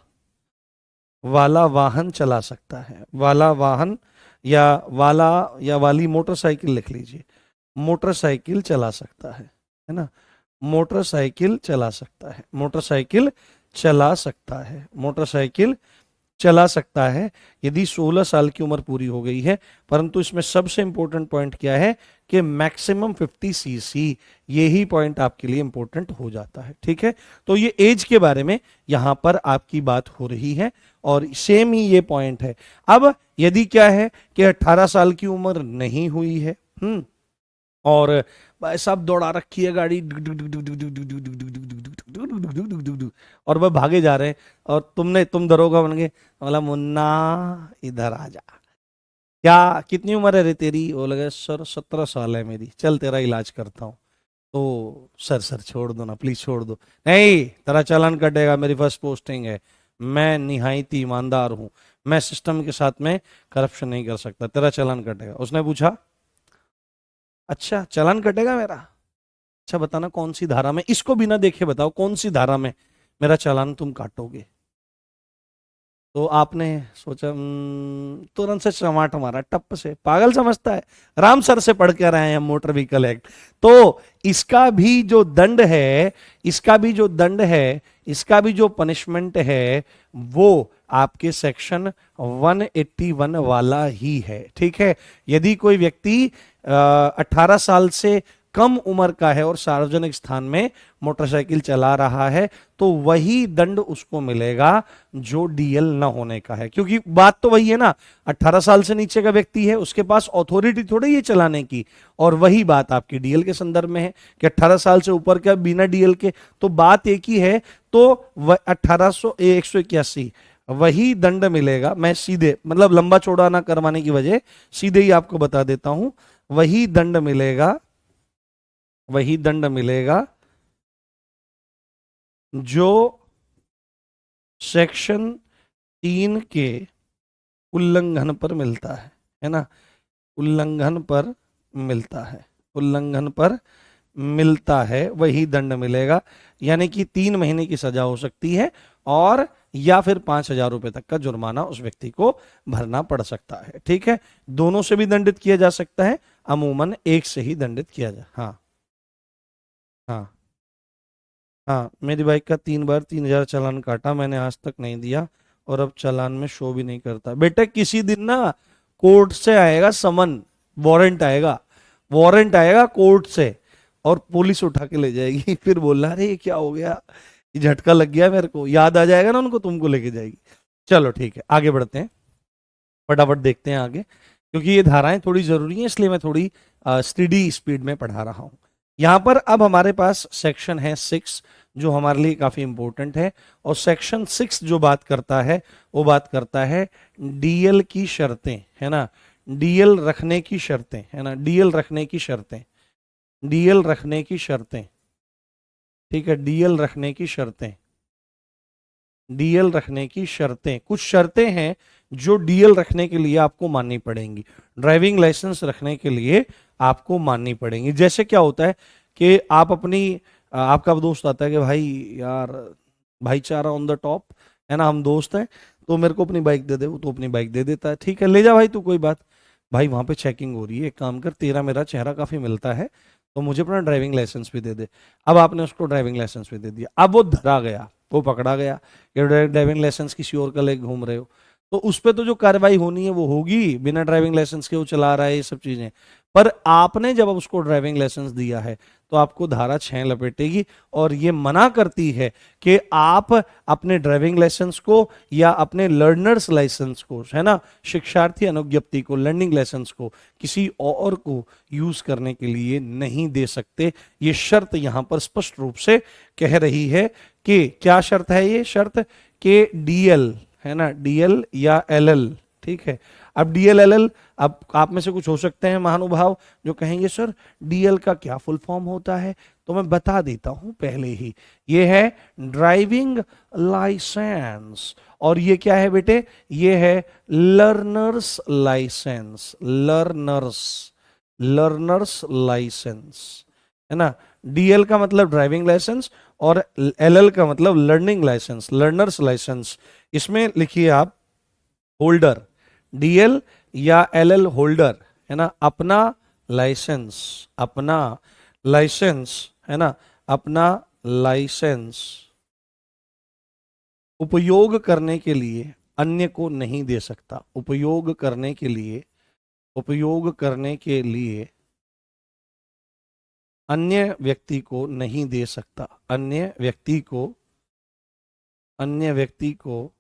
वाला वाहन चला सकता है। वाला वाहन वाला या वाली मोटरसाइकिल लिख लीजिए, मोटरसाइकिल चला सकता है ना, मोटरसाइकिल चला सकता है, मोटरसाइकिल चला सकता है, मोटरसाइकिल चला सकता है यदि 16 साल की उम्र पूरी हो गई है। परंतु इसमें सबसे इंपॉर्टेंट पॉइंट क्या है कि मैक्सिमम 50 सीसी, यही पॉइंट आपके लिए इंपॉर्टेंट हो जाता है। ठीक है, तो ये एज के बारे में यहां पर आपकी बात हो रही है और सेम ही ये पॉइंट है। अब यदि क्या है कि 18 साल की उम्र नहीं हुई है, और भाई साहब दौड़ा रखी है गाड़ी, और वह भागे जा रहे हैं, और तुम दरोगा बन गए, बोला मुन्ना इधर आ जा, क्या कितनी उम्र है रे तेरी? वो लगे सर 17 साल है मेरी, चल तेरा इलाज करता हूँ। तो सर सर छोड़ दो ना प्लीज, छोड़ दो। नहीं, तेरा चालान कटेगा, मेरी फर्स्ट पोस्टिंग है, मैं निहायती ईमानदार हूं, मैं सिस्टम के साथ में करप्शन नहीं कर सकता, तेरा चालान कटेगा। उसने पूछा अच्छा चालान कटेगा मेरा, अच्छा बताना कौन सी धारा में, इसको बिना देखे बताओ कौन सी धारा में मेरा चालान तुम काटोगे। तो आपने सोचा तुरंत से चमाट मारा टप से, पागल समझता है, राम सर से पढ़ के रहे हैं हम मोटर व्हीकल एक्ट। तो इसका भी जो दंड है, इसका भी जो दंड है, इसका भी जो पनिशमेंट है वो आपके सेक्शन 181 वाला ही है। ठीक है, यदि कोई व्यक्ति 18 साल से कम उम्र का है और सार्वजनिक स्थान में मोटरसाइकिल चला रहा है तो वही दंड उसको मिलेगा जो डीएल न होने का है। क्योंकि बात तो वही है ना, 18 साल से नीचे का व्यक्ति है, उसके पास अथॉरिटी थोड़ी है चलाने की, और वही बात आपकी डीएल के संदर्भ में है कि 18 साल से ऊपर का बिना डीएल के, तो बात एक ही है। तो 181 वही दंड मिलेगा। मैं सीधे, मतलब लंबा चौड़ा ना करवाने की वजह सीधे ही आपको बता देता हूं, वही दंड मिलेगा, वही दंड मिलेगा जो सेक्शन 3 के उल्लंघन पर मिलता है ना, उल्लंघन पर मिलता है, उल्लंघन पर मिलता है, वही दंड मिलेगा। यानी कि 3 महीने की सजा हो सकती है और या फिर 5,000 रुपए तक का जुर्माना उस व्यक्ति को भरना पड़ सकता है। ठीक है, दोनों से भी दंडित किया जा सकता है, अमूमन एक से ही दंडित किया जा। हाँ, हाँ, हाँ, मेरी बाइक का 3 बार 3,000 चालान काटा, मैंने आज तक नहीं दिया और अब चालान में शो भी नहीं करता। बेटा किसी दिन ना कोर्ट से आएगा समन, वारंट आएगा, वारंट आएगा कोर्ट से और पुलिस उठा के ले जाएगी, फिर बोलना अरे ये क्या हो गया, ये झटका लग गया मेरे को, याद आ जाएगा ना उनको, तुमको लेके जाएगी। चलो ठीक है, आगे बढ़ते हैं, फटाफट देखते हैं आगे, क्योंकि ये धाराएं थोड़ी जरूरी हैं, इसलिए मैं थोड़ी स्टडी स्पीड में पढ़ा रहा हूं। यहां पर अब हमारे पास सेक्शन है 6 जो हमारे लिए काफी इंपॉर्टेंट है, और सेक्शन 6 जो बात करता है वो बात करता है डीएल की शर्तें, है ना, डीएल रखने की शर्तें, है ना, डीएल रखने की शर्तें, डीएल रखने की शर्तें। ठीक है, डीएल रखने की शर्तें, डीएल रखने की शर्तें, कुछ शर्तें हैं जो डीएल रखने के लिए आपको माननी पड़ेंगी, ड्राइविंग लाइसेंस रखने के लिए आपको माननी पड़ेंगी। जैसे क्या होता है कि आप अपनी, आपका दोस्त आता है कि भाई यार भाईचारा ऑन द टॉप, है ना, हम दोस्त हैं तो मेरे को अपनी बाइक दे दे, वो तो अपनी बाइक दे देता है, ठीक है ले जा भाई तू, कोई बात, भाई वहां पे चेकिंग हो रही है, एक काम कर, तेरा मेरा चेहरा काफी मिलता है तो मुझे अपना ड्राइविंग लाइसेंस भी दे दे। अब आपने उसको ड्राइविंग लाइसेंस भी दे दिया, अब वो धरा गया, वो पकड़ा गया, या ड्राइविंग लाइसेंस किसी और का लेके घूम रहे हो, तो उस पर तो जो कार्रवाई होनी है वो होगी, बिना ड्राइविंग लाइसेंस के वो चला रहा है, ये सब चीजें। पर आपने जब उसको ड्राइविंग लाइसेंस दिया है तो आपको धारा 6 लपेटेगी, और ये मना करती है कि आप अपने ड्राइविंग लाइसेंस को या अपने लर्नर्स लाइसेंस को, है ना, शिक्षार्थी अनुज्ञप्ति को, लर्निंग लाइसेंस को किसी और को यूज करने के लिए नहीं दे सकते। ये शर्त यहां पर स्पष्ट रूप से कह रही है कि क्या शर्त है ये शर्त, कि डीएल, है ना, डीएल या एलएल, ठीक है। अब डीएल एलएल, अब आप में से कुछ हो सकते हैं महानुभाव जो कहेंगे सर डीएल का क्या फुल फॉर्म होता है, तो मैं बता देता हूं पहले ही। ये है ड्राइविंग लाइसेंस, और ये क्या है बेटे, ये है लर्नर्स लाइसेंस, लर्नर्स लाइसेंस, है ना। डीएल का मतलब ड्राइविंग लाइसेंस और एलएल का मतलब लर्निंग लाइसेंस, लर्नर्स लाइसेंस। इसमें लिखिए आप होल्डर, डीएल या एलएल होल्डर, है ना, अपना लाइसेंस, अपना लाइसेंस, है ना, अपना लाइसेंस उपयोग करने के लिए अन्य को नहीं दे सकता, उपयोग करने के लिए, उपयोग करने के लिए अन्य व्यक्ति को नहीं दे सकता, अन्य व्यक्ति को, अन्य व्यक्ति को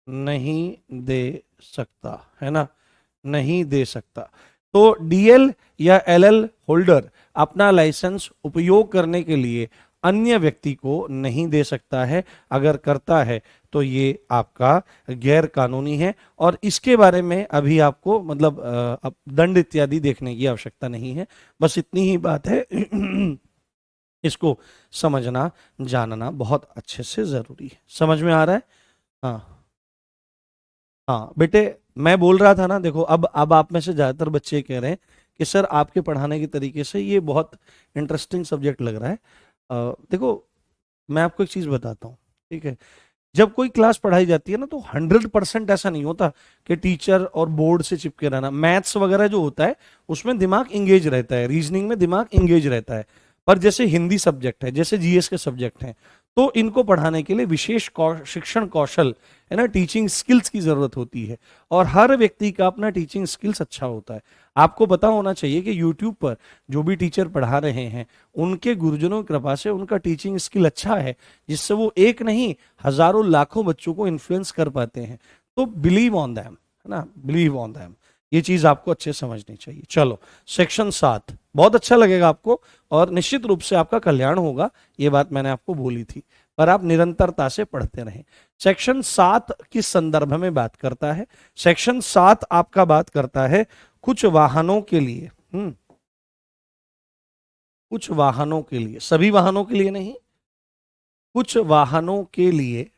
नहीं दे सकता, है ना, नहीं दे सकता। तो डीएल या एलएल होल्डर अपना लाइसेंस उपयोग करने के लिए अन्य व्यक्ति को नहीं दे सकता है, अगर करता है तो ये आपका गैर कानूनी है, और इसके बारे में अभी आपको मतलब अब दंड इत्यादि देखने की आवश्यकता नहीं है, बस इतनी ही बात है। इसको समझना जानना बहुत अच्छे से जरूरी है। समझ में आ रहा है? हाँ हाँ बेटे, मैं बोल रहा था ना, देखो अब आप में से ज्यादातर बच्चे कह रहे हैं कि सर आपके पढ़ाने के तरीके से ये बहुत इंटरेस्टिंग सब्जेक्ट लग रहा है। देखो मैं आपको एक चीज बताता हूँ, ठीक है। जब कोई क्लास पढ़ाई जाती है ना, तो 100% ऐसा नहीं होता कि टीचर और बोर्ड से चिपके रहना। मैथ्स वगैरह जो होता है उसमें दिमाग इंगेज रहता है, रीजनिंग में दिमाग इंगेज रहता है। पर जैसे हिंदी सब्जेक्ट है, जैसे जीएस के सब्जेक्ट हैं, तो इनको पढ़ाने के लिए विशेष शिक्षण कौशल, है ना, टीचिंग स्किल्स की जरूरत होती है, और हर व्यक्ति का अपना टीचिंग स्किल्स अच्छा होता है। आपको पता होना चाहिए कि यूट्यूब पर जो भी टीचर पढ़ा रहे हैं उनके गुरुजनों की कृपा से उनका टीचिंग स्किल अच्छा है, जिससे वो एक नहीं हजारों लाखों बच्चों को इन्फ्लुएंस कर पाते हैं। तो बिलीव ऑन दैम, है ना, बिलीव ऑन दैम, ये चीज आपको अच्छे समझनी चाहिए। चलो सेक्शन 7 बहुत अच्छा लगेगा आपको, और निश्चित रूप से आपका कल्याण होगा, ये बात मैंने आपको बोली थी, पर आप निरंतरता से पढ़ते रहें। सेक्शन 7 किस संदर्भ में बात करता है? सेक्शन 7 आपका बात करता है कुछ वाहनों के लिए, कुछ वाहनों के लिए, सभी वाहनों के लिए नहीं, कुछ वाहनों के लिए,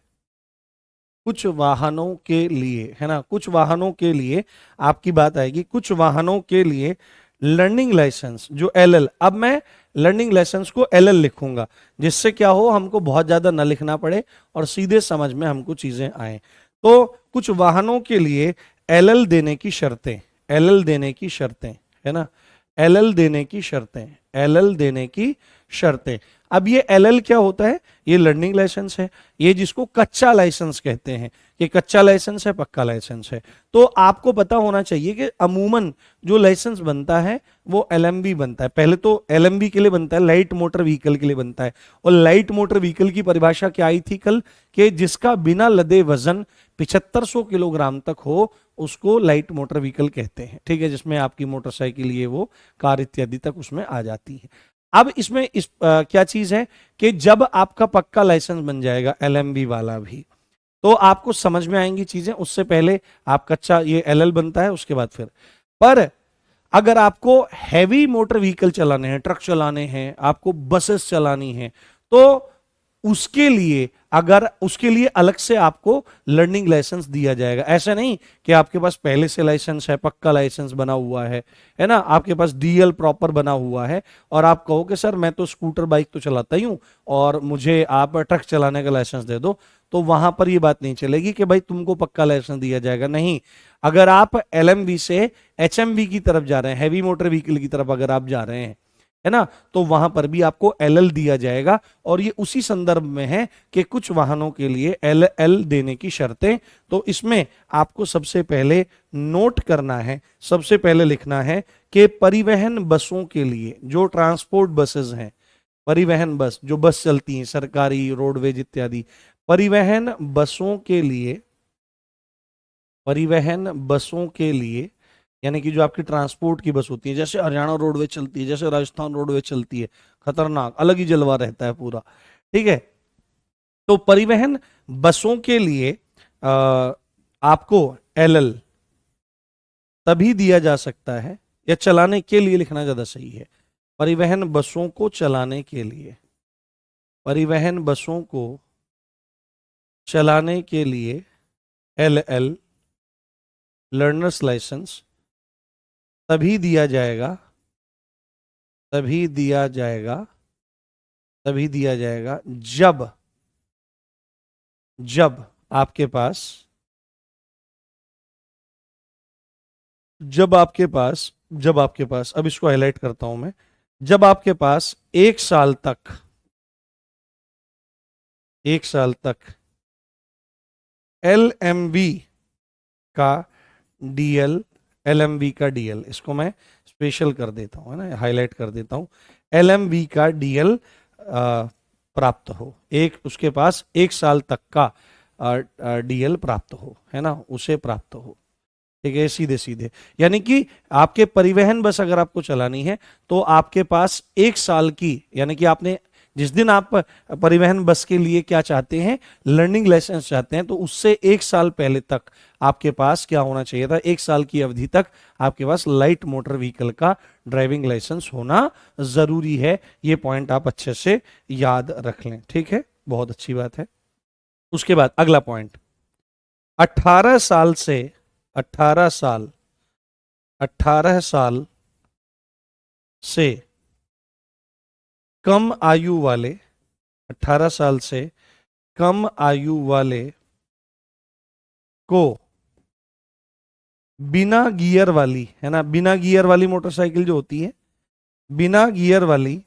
कुछ वाहनों के लिए, है ना, कुछ वाहनों के लिए आपकी बात आएगी। कुछ वाहनों के लिए लर्निंग लाइसेंस जो एलएल, अब मैं लर्निंग लाइसेंस को एलएल लिखूंगा, जिससे क्या हो, हमको बहुत ज्यादा न लिखना पड़े और सीधे समझ में हमको चीजें आए। तो कुछ वाहनों के लिए एलएल देने की शर्तें, एलएल देने की शर्तें, है ना, एलएल देने की शर्तें, एलएल देने की शर्तें। अब ये एलएल क्या होता है? ये लर्निंग लाइसेंस है, ये जिसको कच्चा लाइसेंस कहते हैं, कि कच्चा लाइसेंस है, पक्का लाइसेंस है। तो आपको पता होना चाहिए कि अमूमन जो लाइसेंस बनता है वो एलएमवी बनता है। पहले तो एलएमवी के लिए बनता है, लाइट मोटर व्हीकल के लिए बनता है, और लाइट मोटर व्हीकल की परिभाषा क्या आई थी कल, कि जिसका बिना लदे वजन 7500 किलोग्राम तक हो उसको लाइट मोटर व्हीकल कहते हैं, ठीक है, जिसमें आपकी मोटरसाइकिल, ये वो कार इत्यादि तक उसमें आ जाती है। अब इसमें क्या चीज है कि जब आपका पक्का लाइसेंस बन जाएगा एलएमवी वाला भी, तो आपको समझ में आएंगी चीजें। उससे पहले आप कच्चा ये एलएल बनता है, उसके बाद फिर। पर अगर आपको हैवी मोटर व्हीकल चलाने हैं, ट्रक चलाने हैं, आपको बसेस चलानी है, तो उसके लिए, अगर उसके लिए अलग से आपको लर्निंग लाइसेंस दिया जाएगा। ऐसा नहीं कि आपके पास पहले से लाइसेंस है, पक्का लाइसेंस बना हुआ है ना, आपके पास डीएल प्रॉपर बना हुआ है, और आप कहो कि सर मैं तो स्कूटर बाइक तो चलाता ही हूं और मुझे आप ट्रक चलाने का लाइसेंस दे दो, तो वहां पर ये बात नहीं चलेगी कि भाई तुमको पक्का लाइसेंस दिया जाएगा। नहीं, अगर आप एलएमवी से एचएमवी की तरफ जा रहे हैं, हैवी मोटर व्हीकल की तरफ अगर आप जा रहे हैं, है ना, तो वहां पर भी आपको LL दिया जाएगा। और ये उसी संदर्भ में है कि कुछ वाहनों के लिए LL देने की शर्तें। तो इसमें आपको सबसे पहले नोट करना है, सबसे पहले लिखना है कि परिवहन बसों के लिए, जो ट्रांसपोर्ट बसेस हैं, परिवहन बस जो बस चलती हैं सरकारी, रोडवेज इत्यादि, परिवहन बसों के लिए, परिवहन बसों के लिए यानी कि जो आपकी ट्रांसपोर्ट की बस होती है, जैसे हरियाणा रोडवेज चलती है, जैसे राजस्थान रोडवेज चलती है, खतरनाक अलग ही जलवा रहता है पूरा, ठीक है। तो परिवहन बसों के लिए आपको LL तभी दिया जा सकता है, या चलाने के लिए लिखना ज्यादा सही है, परिवहन बसों को चलाने के लिए, परिवहन बसों को चलाने के लिए LL लर्नर्स लाइसेंस तभी दिया जाएगा, तभी दिया जाएगा, तभी दिया जाएगा जब, जब आपके पास, जब आपके पास, जब आपके पास, अब इसको हाईलाइट करता हूं मैं, जब आपके पास 1 साल तक, 1 साल तक LMV का DL, LMV का DL, इसको मैं स्पेशल कर देता हूं, है ना, हाईलाइट कर देता हूं, LMV का DL प्राप्त हो, एक उसके पास 1 साल तक का DL प्राप्त हो, है ना, उसे प्राप्त हो, ठीक है, सीधे सीधे। यानी कि आपके परिवहन बस अगर आपको चलानी है तो आपके पास 1 साल की, यानी कि आपने जिस दिन आप परिवहन बस के लिए क्या चाहते हैं, लर्निंग लाइसेंस चाहते हैं, तो उससे 1 साल पहले तक आपके पास क्या होना चाहिए था, 1 साल की अवधि तक आपके पास लाइट मोटर व्हीकल का ड्राइविंग लाइसेंस होना जरूरी है। ये पॉइंट आप अच्छे से याद रख लें, ठीक है, बहुत अच्छी बात है। उसके बाद अगला पॉइंट, 18 साल से, 18 साल, 18 साल से कम आयु वाले, 18 साल से कम आयु वाले को बिना गियर वाली, है ना, बिना गियर वाली मोटरसाइकिल जो होती है, बिना गियर वाली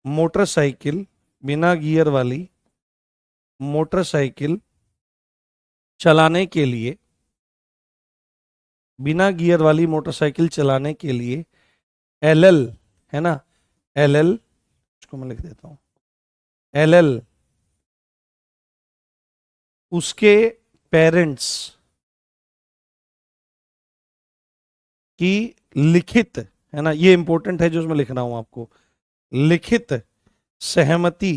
मोटरसाइकिल, बिना गियर वाली मोटरसाइकिल चलाने के लिए, बिना गियर वाली मोटरसाइकिल चलाने के लिए LL, है ना, LL, इसको मैं लिख देता हूं, LL उसके पेरेंट्स की लिखित, है ना, ये इंपॉर्टेंट है जो मैं लिख रहा हूं आपको, लिखित सहमति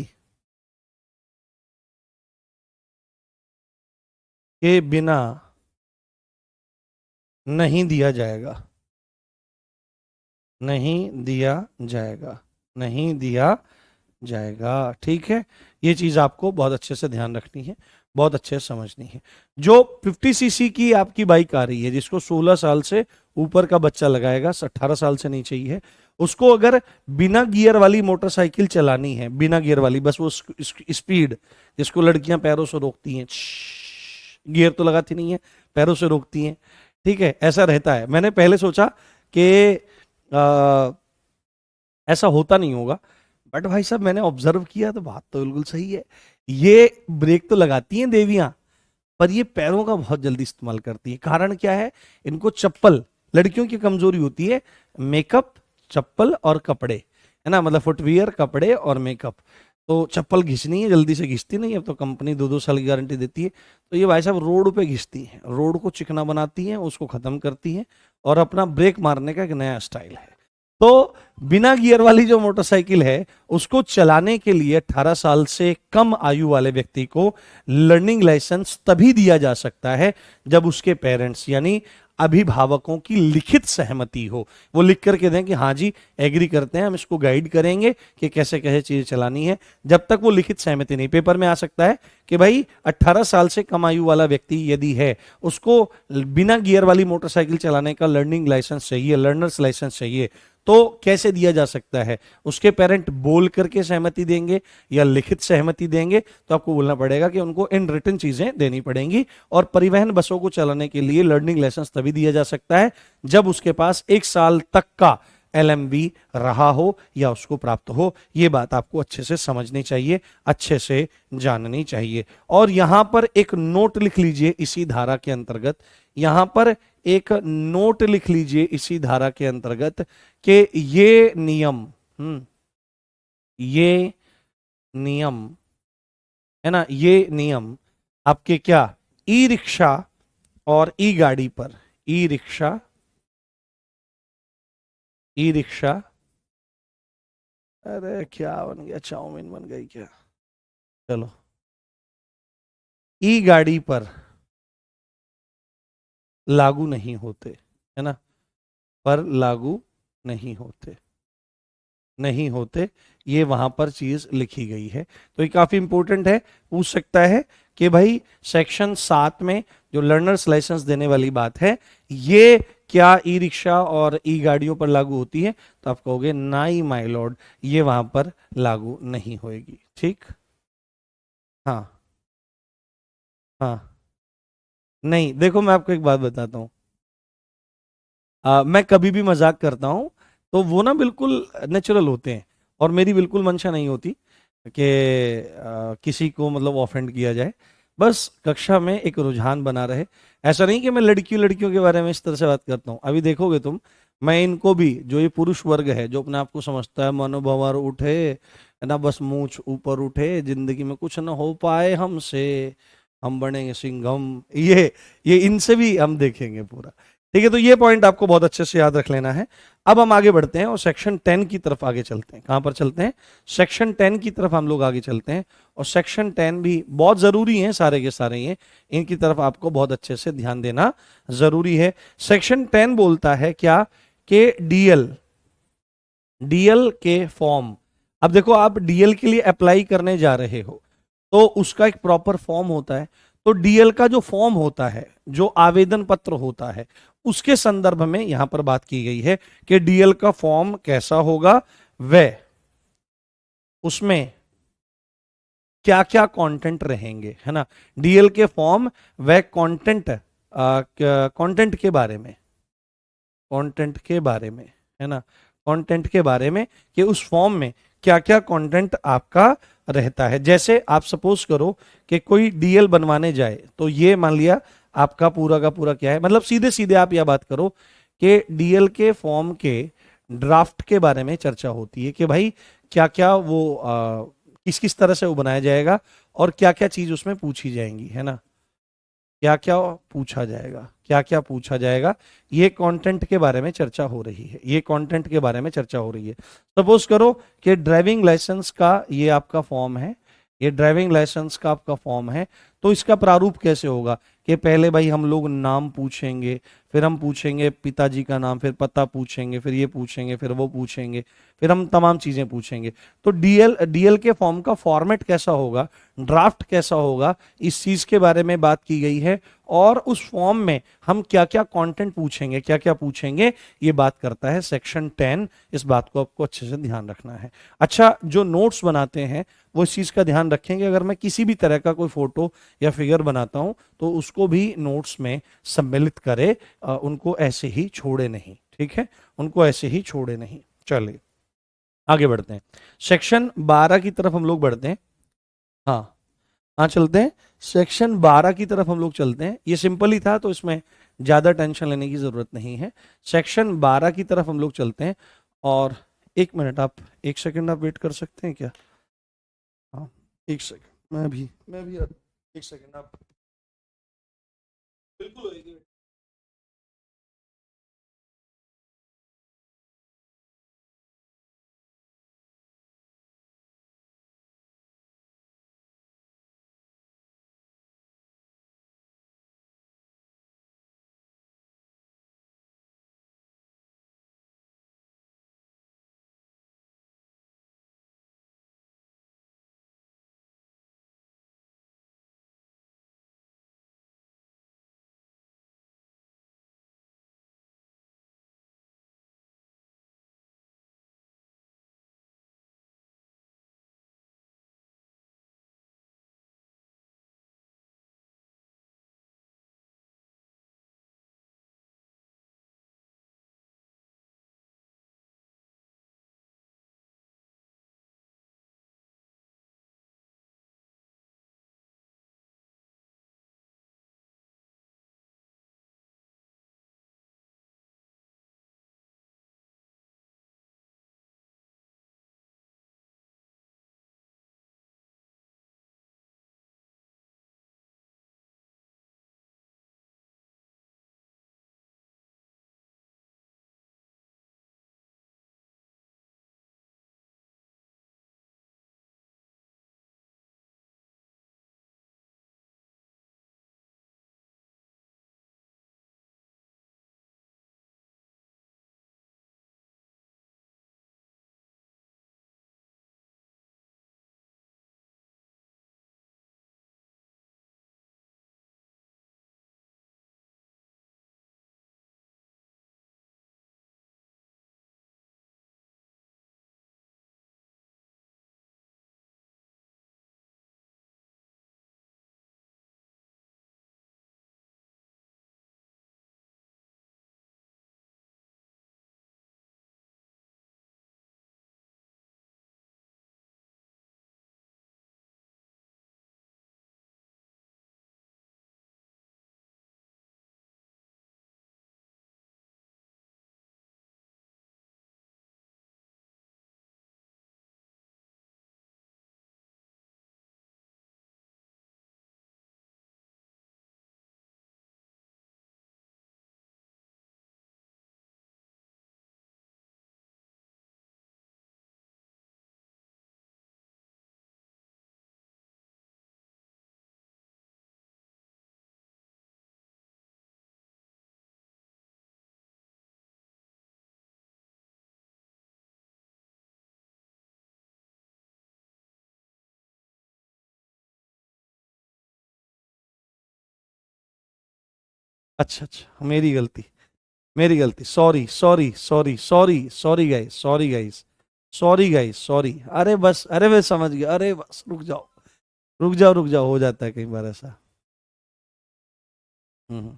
के बिना नहीं दिया जाएगा, नहीं दिया जाएगा, नहीं दिया जाएगा, ठीक है। ये चीज आपको बहुत अच्छे से ध्यान रखनी है, बहुत अच्छे से समझनी है। जो 50cc की आपकी बाइक आ रही है, जिसको 16 साल से ऊपर का बच्चा लगाएगा, 18 साल से नीचे ही है, उसको अगर बिना गियर वाली मोटरसाइकिल चलानी है, बिना गियर वाली, बस वो स्पीड जिसको लड़कियां पैरों से रोकती हैं, गियर तो लगाती नहीं है, पैरों से रोकती हैं, ठीक है, ऐसा रहता है। मैंने पहले सोचा कि ऐसा होता नहीं होगा, बट भाई साहब मैंने ऑब्जर्व किया तो बात तो बिल्कुल सही है। ये ब्रेक तो लगाती हैं देवियां, पर ये पैरों का बहुत जल्दी इस्तेमाल करती है। कारण क्या है, इनको चप्पल, लड़कियों की कमजोरी होती है मेकअप, चप्पल और कपड़े, है ना, मतलब फुटवियर, कपड़े और मेकअप। तो चप्पल घिसनी है, जल्दी से घिसती नहीं, अब तो कंपनी 2-2 साल की गारंटी देती है। तो ये भाई साहब रोड पे घिसती हैं, रोड को चिकना बनाती हैं, उसको खत्म करती हैं, और अपना ब्रेक मारने का एक नया स्टाइल है। तो बिना गियर वाली जो मोटरसाइकिल है, उसको चलाने के लिए 18 साल से कम आयु वाले व्यक्ति को लर्निंग लाइसेंस तभी दिया जा सकता है जब उसके पेरेंट्स यानी अभिभावकों की लिखित सहमति हो। वो लिख करके दें कि हाँ जी एग्री करते हैं, हम इसको गाइड करेंगे कि कैसे कैसे चीजें चलानी है। जब तक वो लिखित सहमति नहीं, पेपर में आ सकता है कि भाई 18 साल से कम आयु वाला व्यक्ति यदि है, उसको बिना गियर वाली मोटरसाइकिल चलाने का लर्निंग लाइसेंस चाहिए, लर्नर्स लाइसेंस चाहिए, तो कैसे दिया जा सकता है, उसके पेरेंट बोल करके सहमति देंगे या लिखित सहमति देंगे, तो आपको बोलना पड़ेगा कि उनको इन रिटन चीजें देनी पड़ेंगी। और परिवहन बसों को चलाने के लिए लर्निंग लाइसेंस तभी दिया जा सकता है जब उसके पास 1 साल तक का एलएमवी रहा हो या उसको प्राप्त हो। ये बात आपको अच्छे से समझनी चाहिए, अच्छे से जाननी चाहिए। और यहां पर एक नोट लिख लीजिए इसी धारा के अंतर्गत, यहां पर एक नोट लिख लीजिए इसी धारा के अंतर्गत कि ये नियम, ये नियम है ना, ये नियम आपके क्या, ई रिक्शा और ई गाड़ी पर, ई रिक्शा, ई रिक्शा, अरे क्या बन गया, चाउमीन बन गई क्या, चलो, ई गाड़ी पर लागू नहीं होते, है ना, पर लागू नहीं होते, नहीं होते, ये वहां पर चीज लिखी गई है। तो ये काफी इंपॉर्टेंट है, पूछ सकता है कि भाई सेक्शन 7 में जो लर्नर्स लाइसेंस देने वाली बात है, ये क्या ई रिक्शा और ई गाड़ियों पर लागू होती है, तो आप कहोगे नाई माय लॉर्ड, ये वहां पर लागू नहीं होएगी। ठीक, हाँ, हाँ, नहीं, देखो मैं आपको एक बात बताता हूँ, मैं कभी भी मजाक करता हूँ तो वो ना बिल्कुल नेचुरल होते हैं, और मेरी बिल्कुल मंशा नहीं होती कि किसी को मतलब ऑफेंड किया जाए, बस कक्षा में एक रुझान बना रहे। ऐसा नहीं कि मैं लड़कियों लड़कियों के बारे में इस तरह से बात करता हूँ, अभी देखोगे तुम, मैं इनको भी, जो ये पुरुष वर्ग है जो अपने आप को समझता है मनोभंवर उठे, है ना, बस मूंछ ऊपर उठे, जिंदगी में कुछ ना हो पाए हमसे, हम बनेंगे सिंघम, ये इनसे भी हम देखेंगे पूरा। ठीक है, तो ये पॉइंट आपको बहुत अच्छे से याद रख लेना है। अब हम आगे बढ़ते हैं और सेक्शन 10 की तरफ आगे चलते हैं। कहां पर चलते हैं, सेक्शन 10 की तरफ हम लोग आगे चलते हैं। और सेक्शन 10 भी बहुत जरूरी है, सारे के सारे ये, इनकी तरफ आपको बहुत अच्छे से ध्यान देना जरूरी है। सेक्शन 10 बोलता है क्या, कि डीएल, डीएल के फॉर्म, अब देखो आप डीएल के लिए अप्लाई करने जा रहे हो तो उसका एक प्रॉपर फॉर्म होता है। तो डीएल का जो फॉर्म होता है, जो आवेदन पत्र होता है, उसके संदर्भ में यहां पर बात की गई है कि डीएल का फॉर्म कैसा होगा, वह उसमें क्या क्या कंटेंट रहेंगे, है ना, डीएल के फॉर्म वह कंटेंट, कंटेंट के बारे में, कंटेंट के बारे में, है ना, कंटेंट के बारे में कि उस फॉर्म में क्या क्या कंटेंट आपका रहता है। जैसे आप सपोज करो कि कोई डीएल बनवाने जाए, तो ये मान लिया आपका पूरा का पूरा क्या है, मतलब सीधे सीधे आप यह बात करो कि डीएल के फॉर्म के ड्राफ्ट के बारे में चर्चा होती है कि भाई क्या क्या वो किस किस तरह से वो बनाया जाएगा और क्या क्या चीज उसमें पूछी जाएंगी, है ना, क्या क्या पूछा जाएगा, क्या क्या पूछा जाएगा, ये कंटेंट के बारे में चर्चा हो रही है, ये कंटेंट के बारे में चर्चा हो रही है। सपोज करो कि ड्राइविंग लाइसेंस का ये आपका फॉर्म है, ये ड्राइविंग लाइसेंस का आपका फॉर्म है, तो इसका प्रारूप कैसे होगा कि पहले भाई हम लोग नाम पूछेंगे, फिर हम पूछेंगे पिताजी का नाम, फिर पता पूछेंगे, फिर ये पूछेंगे, फिर वो पूछेंगे, फिर हम तमाम चीजें पूछेंगे। तो डीएल डीएल के फॉर्म का फॉर्मेट कैसा होगा, ड्राफ्ट कैसा होगा, इस चीज के बारे में बात की गई है। और उस फॉर्म में हम क्या क्या कंटेंट पूछेंगे, क्या क्या पूछेंगे, ये बात करता है सेक्शन 10। इस बात को आपको अच्छे से ध्यान रखना है। अच्छा, जो नोट्स बनाते हैं वो इस चीज का ध्यान रखेंगे, अगर मैं किसी भी तरह का कोई फोटो या फिगर बनाता हूं तो उसको भी नोट्स में सम्मिलित करे, उनको ऐसे ही छोड़े नहीं, ठीक है, उनको ऐसे ही छोड़े नहीं। चलिए आगे बढ़ते हैं, सेक्शन 12 की तरफ हम लोग बढ़ते हैं। हाँ, हाँ चलते हैं, सेक्शन 12 की तरफ हम लोग चलते हैं। ये सिंपल ही था तो इसमें ज्यादा टेंशन लेने की जरूरत नहीं है। सेक्शन 12 की तरफ हम लोग चलते हैं। और एक मिनट, आप एक सेकंड आप वेट कर सकते हैं क्या, हाँ, एक सेकंड, मैं भी एक सेकंड आप, बिल्कुल होएगी। अच्छा अच्छा, मेरी गलती, मेरी गलती, sorry sorry sorry sorry sorry guys, sorry guys, sorry guys, sorry. अरे बस, अरे मैं समझ गया, अरे बस रुक जाओ, रुक जाओ, रुक जाओ, हो जाता है कई बार ऐसा। हम्म।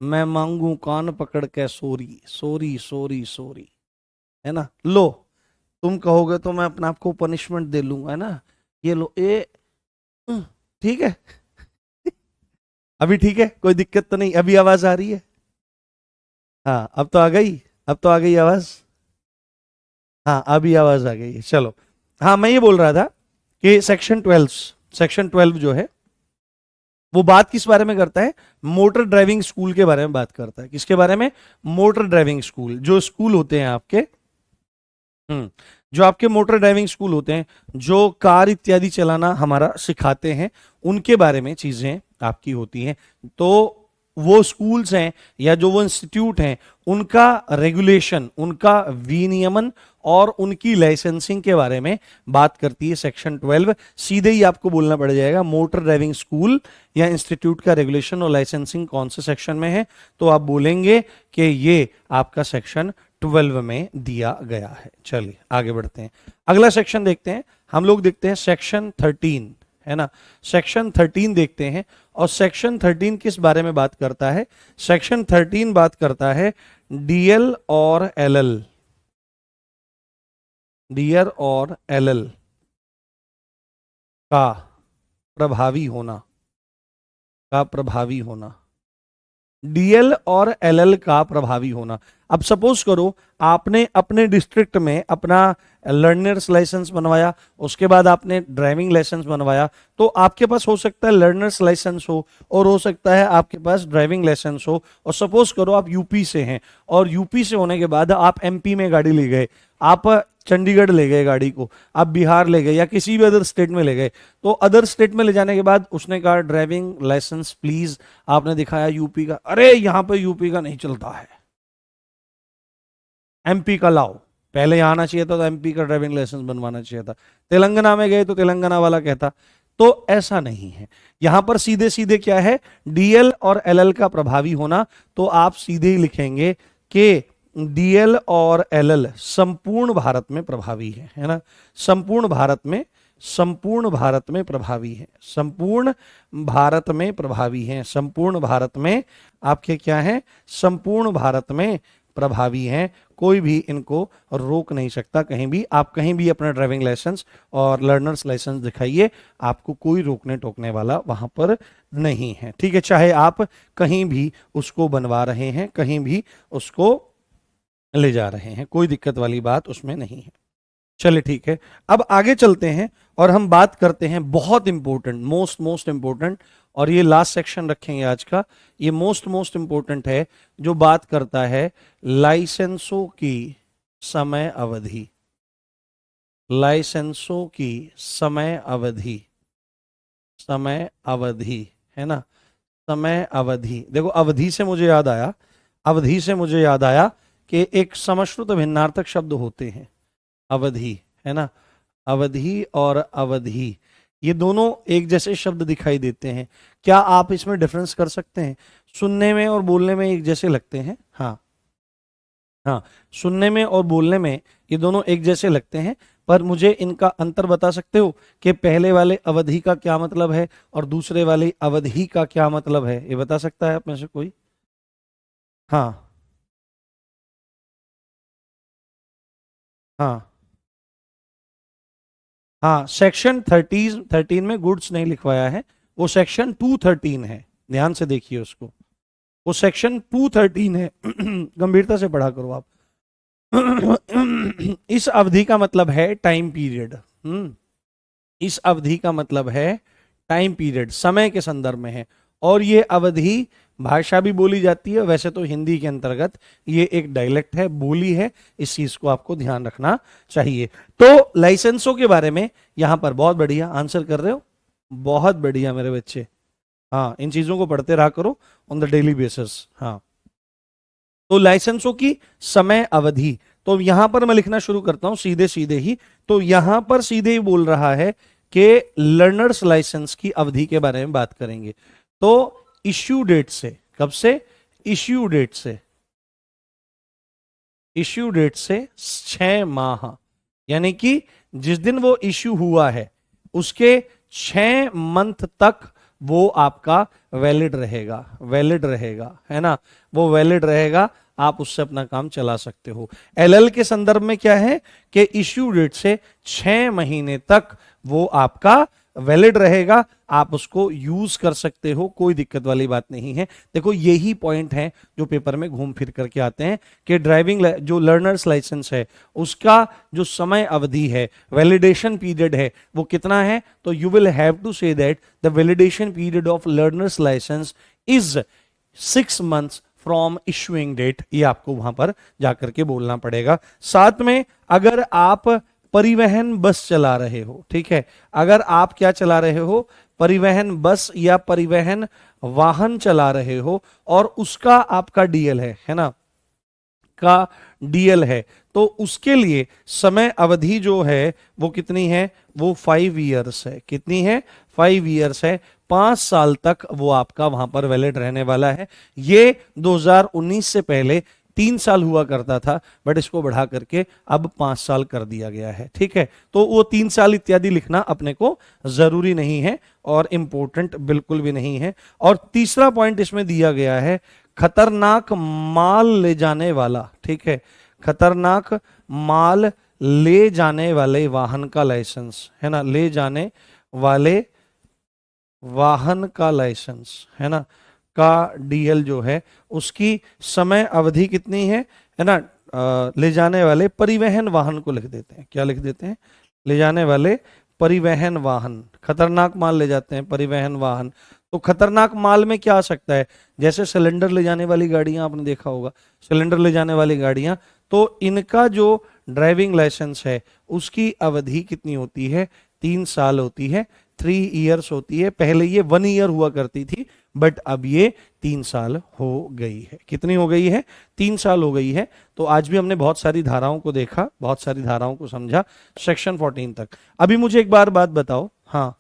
मैं मांगू कान पकड़ के सोरी सोरी सोरी सोरी, है ना। लो, तुम कहोगे तो मैं अपने आप को पनिशमेंट दे लूंगा, है ना। ये लो, हम्म, ठीक है। अभी ठीक है, कोई दिक्कत तो नहीं, अभी आवाज आ रही है। हाँ, अब तो आ गई, अब तो आ गई आवाज। हाँ, अभी आवाज आ गई है, चलो। हाँ, मैं ये बोल रहा था कि सेक्शन 12 जो है वो बात किस बारे में करता है, मोटर ड्राइविंग स्कूल के बारे में बात करता है। किसके बारे में, मोटर ड्राइविंग स्कूल। जो स्कूल होते हैं आपके, हम्म, जो आपके मोटर ड्राइविंग स्कूल होते हैं, जो कार इत्यादि चलाना हमारा सिखाते हैं, उनके बारे में चीजें आपकी होती हैं। तो वो स्कूल्स हैं या जो वो इंस्टीट्यूट हैं, उनका रेगुलेशन, उनका विनियमन और उनकी लाइसेंसिंग के बारे में बात करती है सेक्शन 12। सीधे ही आपको बोलना पड़ जाएगा मोटर ड्राइविंग स्कूल या इंस्टीट्यूट का रेगुलेशन और लाइसेंसिंग कौन से सेक्शन में है, तो आप बोलेंगे कि ये आपका सेक्शन 12 में दिया गया है। चलिए आगे बढ़ते हैं, अगला सेक्शन देखते हैं। हम लोग देखते हैं सेक्शन 13, है ना। सेक्शन 13 देखते हैं, और सेक्शन 13 किस बारे में बात करता है, सेक्शन 13 बात करता है डीएल और एलएल, डीएल और एलएल का प्रभावी होना, का प्रभावी होना, डीएल और एलएल का प्रभावी होना। अब सपोज करो आपने अपने डिस्ट्रिक्ट में अपना लर्नर्स लाइसेंस बनवाया, उसके बाद आपने ड्राइविंग लाइसेंस बनवाया, तो आपके पास हो सकता है लर्नर्स लाइसेंस हो और हो सकता है आपके पास ड्राइविंग लाइसेंस हो। और सपोज करो आप यूपी से हैं, और यूपी से होने के बाद आप एमपी में गाड़ी ले गए, आप चंडीगढ़ ले गए गाड़ी को, आप बिहार ले गए या किसी भी अदर स्टेट में ले गए। तो अदर स्टेट में ले जाने के बाद उसने कहा ड्राइविंग लाइसेंस प्लीज, आपने दिखाया यूपी का, अरे यहां पर यूपी का नहीं चलता है, एमपी का लाओ। पहले यहां आना चाहिए था तो एमपी का ड्राइविंग लाइसेंस बनवाना चाहिए था। तेलंगाना में गए तो तेलंगाना वाला कहता। तो ऐसा नहीं है, यहां पर सीधे सीधे क्या है, डीएल और एलएल का प्रभावी होना। तो आप सीधे ही लिखेंगे कि डीएल और एलएल संपूर्ण भारत में प्रभावी है ना। संपूर्ण भारत में, संपूर्ण भारत में प्रभावी है, संपूर्ण भारत में प्रभावी है, संपूर्ण भारत में आपके क्या है, संपूर्ण भारत में प्रभावी हैं। कोई भी इनको रोक नहीं सकता कहीं भी। आप कहीं भी अपना ड्राइविंग लाइसेंस और लर्नर्स लाइसेंस दिखाइए, आपको कोई रोकने टोकने वाला वहां पर नहीं है, ठीक है। चाहे आप कहीं भी उसको बनवा रहे हैं, कहीं भी उसको ले जा रहे हैं, कोई दिक्कत वाली बात उसमें नहीं है। चलिए ठीक है, अब आगे चलते हैं और हम बात करते हैं बहुत इंपॉर्टेंट, मोस्ट मोस्ट इंपॉर्टेंट, और ये लास्ट सेक्शन रखेंगे आज का। ये मोस्ट मोस्ट इंपॉर्टेंट है, जो बात करता है लाइसेंसों की समय अवधि, लाइसेंसों की समय अवधि, समय अवधि, है ना। समय अवधि, देखो अवधि से मुझे याद आया, अवधि से मुझे याद आया कि एक समश्रुत भिन्नार्थक शब्द होते हैं, अवधि, है ना। अवधि और अवधि, ये दोनों एक जैसे शब्द दिखाई देते हैं। क्या आप इसमें डिफरेंस कर सकते हैं, सुनने में और बोलने में एक जैसे लगते हैं, हाँ हाँ, सुनने में और बोलने में ये दोनों एक जैसे लगते हैं, पर मुझे इनका अंतर बता सकते हो कि पहले वाले अवधि का क्या मतलब है और दूसरे वाले अवधि का क्या मतलब है, ये बता सकता है आप में से कोई। हाँ हाँ हाँ, सेक्शन 13 में गुड्स नहीं लिखवाया है, वो सेक्शन 213 है, ध्यान से देखिए उसको, वो सेक्शन 213 है। गंभीरता से पढ़ा करो आप। इस अवधि का मतलब है टाइम पीरियड। इस अवधि का मतलब है टाइम पीरियड, समय के संदर्भ में है। और ये अवधि भाषा भी बोली जाती है, वैसे तो हिंदी के अंतर्गत ये एक डायलेक्ट है, बोली है, इस चीज को आपको ध्यान रखना चाहिए। तो लाइसेंसों के बारे में यहां पर बहुत बढ़िया आंसर कर रहे हो, बहुत बढ़िया मेरे बच्चे। हाँ, इन चीजों को पढ़ते रहा करो ऑन द डेली बेसिस। हाँ, तो लाइसेंसों की समय अवधि, तो यहां पर मैं लिखना शुरू करता हूं सीधे सीधे ही। तो यहां पर सीधे ही बोल रहा है कि लर्नर्स लाइसेंस की अवधि के बारे में बात करेंगे। तो इश्यू डेट से, कब से? इश्यू डेट से। इश्यू डेट से 6 माह, यानी कि जिस दिन वो इश्यू हुआ है उसके 6 मंथ तक वो आपका वैलिड रहेगा, वैलिड रहेगा, है ना, वो वैलिड रहेगा, आप उससे अपना काम चला सकते हो। एलएल के संदर्भ में क्या है कि इश्यू डेट से 6 महीने तक वो आपका वैलिड रहेगा, आप उसको यूज कर सकते हो, कोई दिक्कत वाली बात नहीं है। देखो यही पॉइंट है जो पेपर में घूम फिर करके आते हैं कि ड्राइविंग जो लर्नर्स लाइसेंस है उसका जो समय अवधि है, वैलिडेशन पीरियड है, वो कितना है? तो you will have to say that the validation period of learners license is 6 months from issuing date. ये आपको वहां पर जाकर के बोलना पड़ेगा। साथ में अगर आप परिवहन बस चला रहे हो, ठीक है, अगर आप क्या चला रहे हो, परिवहन बस या परिवहन वाहन चला रहे हो और उसका आपका डीएल है ना, का डीएल है, तो उसके लिए समय अवधि जो है वो कितनी है? वो 5 इयर्स है। कितनी है? 5 इयर्स है। 5 साल तक वो आपका वहां पर वैलिड रहने वाला है। ये 2019 से पहले 3 साल हुआ करता था, बट इसको बढ़ा करके अब 5 साल कर दिया गया है, ठीक है। तो वो 3 साल इत्यादि लिखना अपने को जरूरी नहीं है और इंपॉर्टेंट बिल्कुल भी नहीं है। और तीसरा पॉइंट इसमें दिया गया है, खतरनाक माल ले जाने वाला, ठीक है, खतरनाक माल ले जाने वाले वाहन का लाइसेंस, है ना, ले जाने वाले वाहन का लाइसेंस, है ना, का डीएल जो है उसकी समय अवधि कितनी है ना, ले जाने वाले परिवहन वाहन को लिख देते हैं। क्या लिख देते हैं? ले जाने वाले परिवहन वाहन। खतरनाक माल ले जाते हैं परिवहन वाहन। तो खतरनाक माल में क्या आ सकता है? जैसे सिलेंडर ले जाने वाली गाड़ियां, आपने देखा होगा सिलेंडर ले जाने वाली गाड़ियां, तो इनका जो ड्राइविंग लाइसेंस है उसकी अवधि कितनी होती है? 3 साल होती है, 3 इयर्स होती है। पहले ये 1 ईयर हुआ करती थी, बट अब ये 3 साल हो गई है। कितनी हो गई है? 3 साल हो गई है। तो आज भी हमने बहुत सारी धाराओं को देखा, बहुत सारी धाराओं को समझा, सेक्शन 14 तक। अभी मुझे एक बार बात बताओ, हाँ,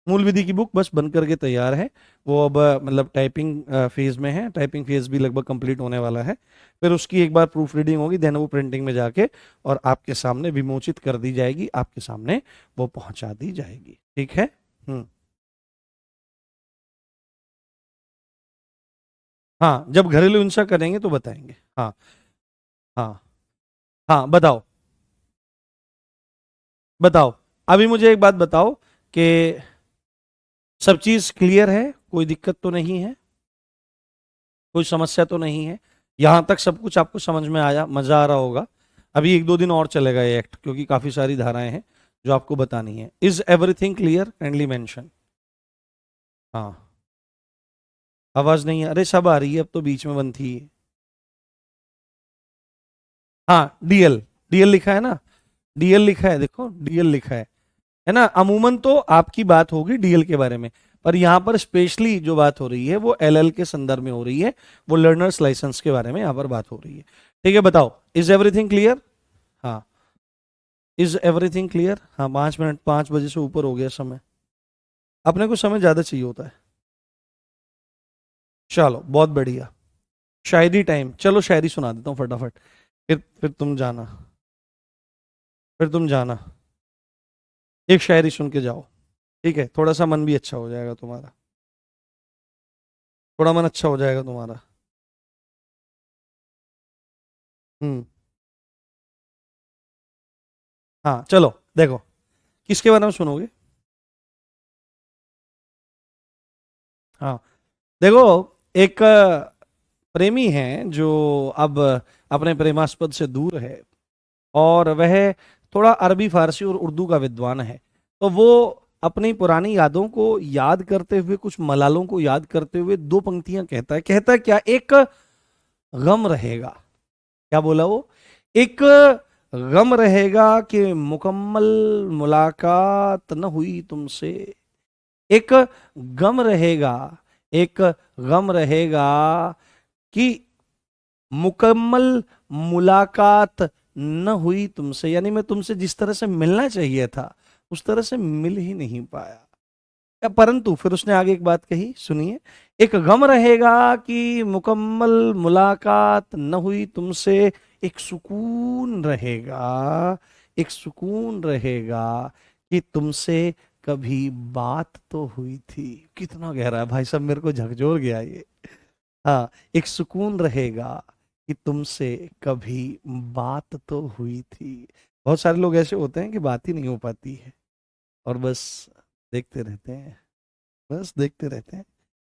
मूल विधि की बुक बस बन करके तैयार है, वो अब मतलब टाइपिंग फेज में है, टाइपिंग फेज भी लगभग कंप्लीट होने वाला है। फिर उसकी एक बार प्रूफ रीडिंग होगी, देन वो प्रिंटिंग में जाके और आपके सामने विमोचित कर दी जाएगी, आपके सामने वो पहुंचा दी जाएगी, ठीक है। हाँ, जब घरेलू हिंसा करेंगे तो बताएंगे। हाँ हाँ हाँ, बताओ बताओ। अभी मुझे एक बात बताओ कि सब चीज क्लियर है, कोई दिक्कत तो नहीं है, कोई समस्या तो नहीं है? यहां तक सब कुछ आपको समझ में आया, मजा आ रहा होगा। अभी 1-2 दिन और चलेगा ये एक्ट, क्योंकि काफी सारी धाराएं हैं जो आपको बतानी है। Is everything clear? Kindly mention. हाँ, आवाज नहीं है? अरे सब आ रही है, अब तो बीच में बंद थी। हाँ, डीएल, डीएल लिखा है ना, डीएल लिखा है, देखो डीएल लिखा है ना। अमूमन तो आपकी बात होगी डीएल के बारे में, पर यहां पर स्पेशली जो बात हो रही है वो एलएल के संदर्भ में हो रही है, वो लर्नर्स लाइसेंस के बारे में यहां पर बात हो रही है, ठीक है। बताओ, इज एवरीथिंग क्लियर? हाँ, इज एवरीथिंग क्लियर? हाँ, 5 मिनट, 5 बजे से ऊपर हो गया समय, अपने को समय ज्यादा चाहिए होता है। चलो बहुत बढ़िया। शायरी टाइम, चलो शायरी सुना देता हूँ फटाफट, फिर तुम जाना, फिर तुम जाना, एक शायरी सुन के जाओ, ठीक है। थोड़ा सा मन भी अच्छा हो जाएगा तुम्हारा, थोड़ा मन अच्छा हो जाएगा तुम्हारा। हम्म। हाँ चलो, देखो किसके बारे में सुनोगे? हाँ, देखो, एक प्रेमी है जो अब अपने प्रेमास्पद से दूर है, और वह थोड़ा अरबी फारसी और उर्दू का विद्वान है। तो वो अपनी पुरानी यादों को याद करते हुए, कुछ मलालों को याद करते हुए 2 पंक्तियां कहता है। कहता है क्या? एक गम रहेगा, क्या बोला वो? एक गम रहेगा कि मुकम्मल मुलाकात न हुई तुमसे। एक गम रहेगा, एक गम रहेगा कि मुकम्मल मुलाकात न हुई तुमसे, यानी मैं तुमसे जिस तरह से मिलना चाहिए था उस तरह से मिल ही नहीं पाया। परंतु फिर उसने आगे एक बात कही, सुनिए। एक गम रहेगा कि मुकम्मल मुलाकात न हुई तुमसे, एक सुकून रहेगा, एक सुकून रहेगा कि तुमसे कभी बात तो हुई थी। कितना गहरा है भाई साहब, मेरे को झकझोर गया ये। हाँ, एक सुकून रहेगा कि तुमसे कभी बात तो हुई थी। बहुत सारे लोग ऐसे होते हैं कि बात ही नहीं हो पाती है और बस देखते रहते हैं, बस देखते रहते हैं,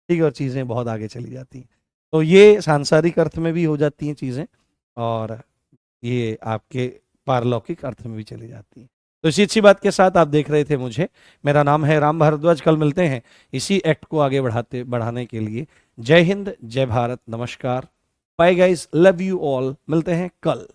ठीक है, और चीज़ें बहुत आगे चली जाती हैं। तो ये सांसारिक अर्थ में भी हो जाती हैं चीज़ें, और ये आपके पारलौकिक अर्थ में भी चली जाती हैं। तो इसी अच्छी बात के साथ आप देख रहे थे मुझे। मेरा नाम है राम भारद्वाज। कल मिलते हैं इसी एक्ट को आगे बढ़ाने के लिए। जय हिंद, जय भारत, नमस्कार, bye guys, love you all. मिलते हैं कल।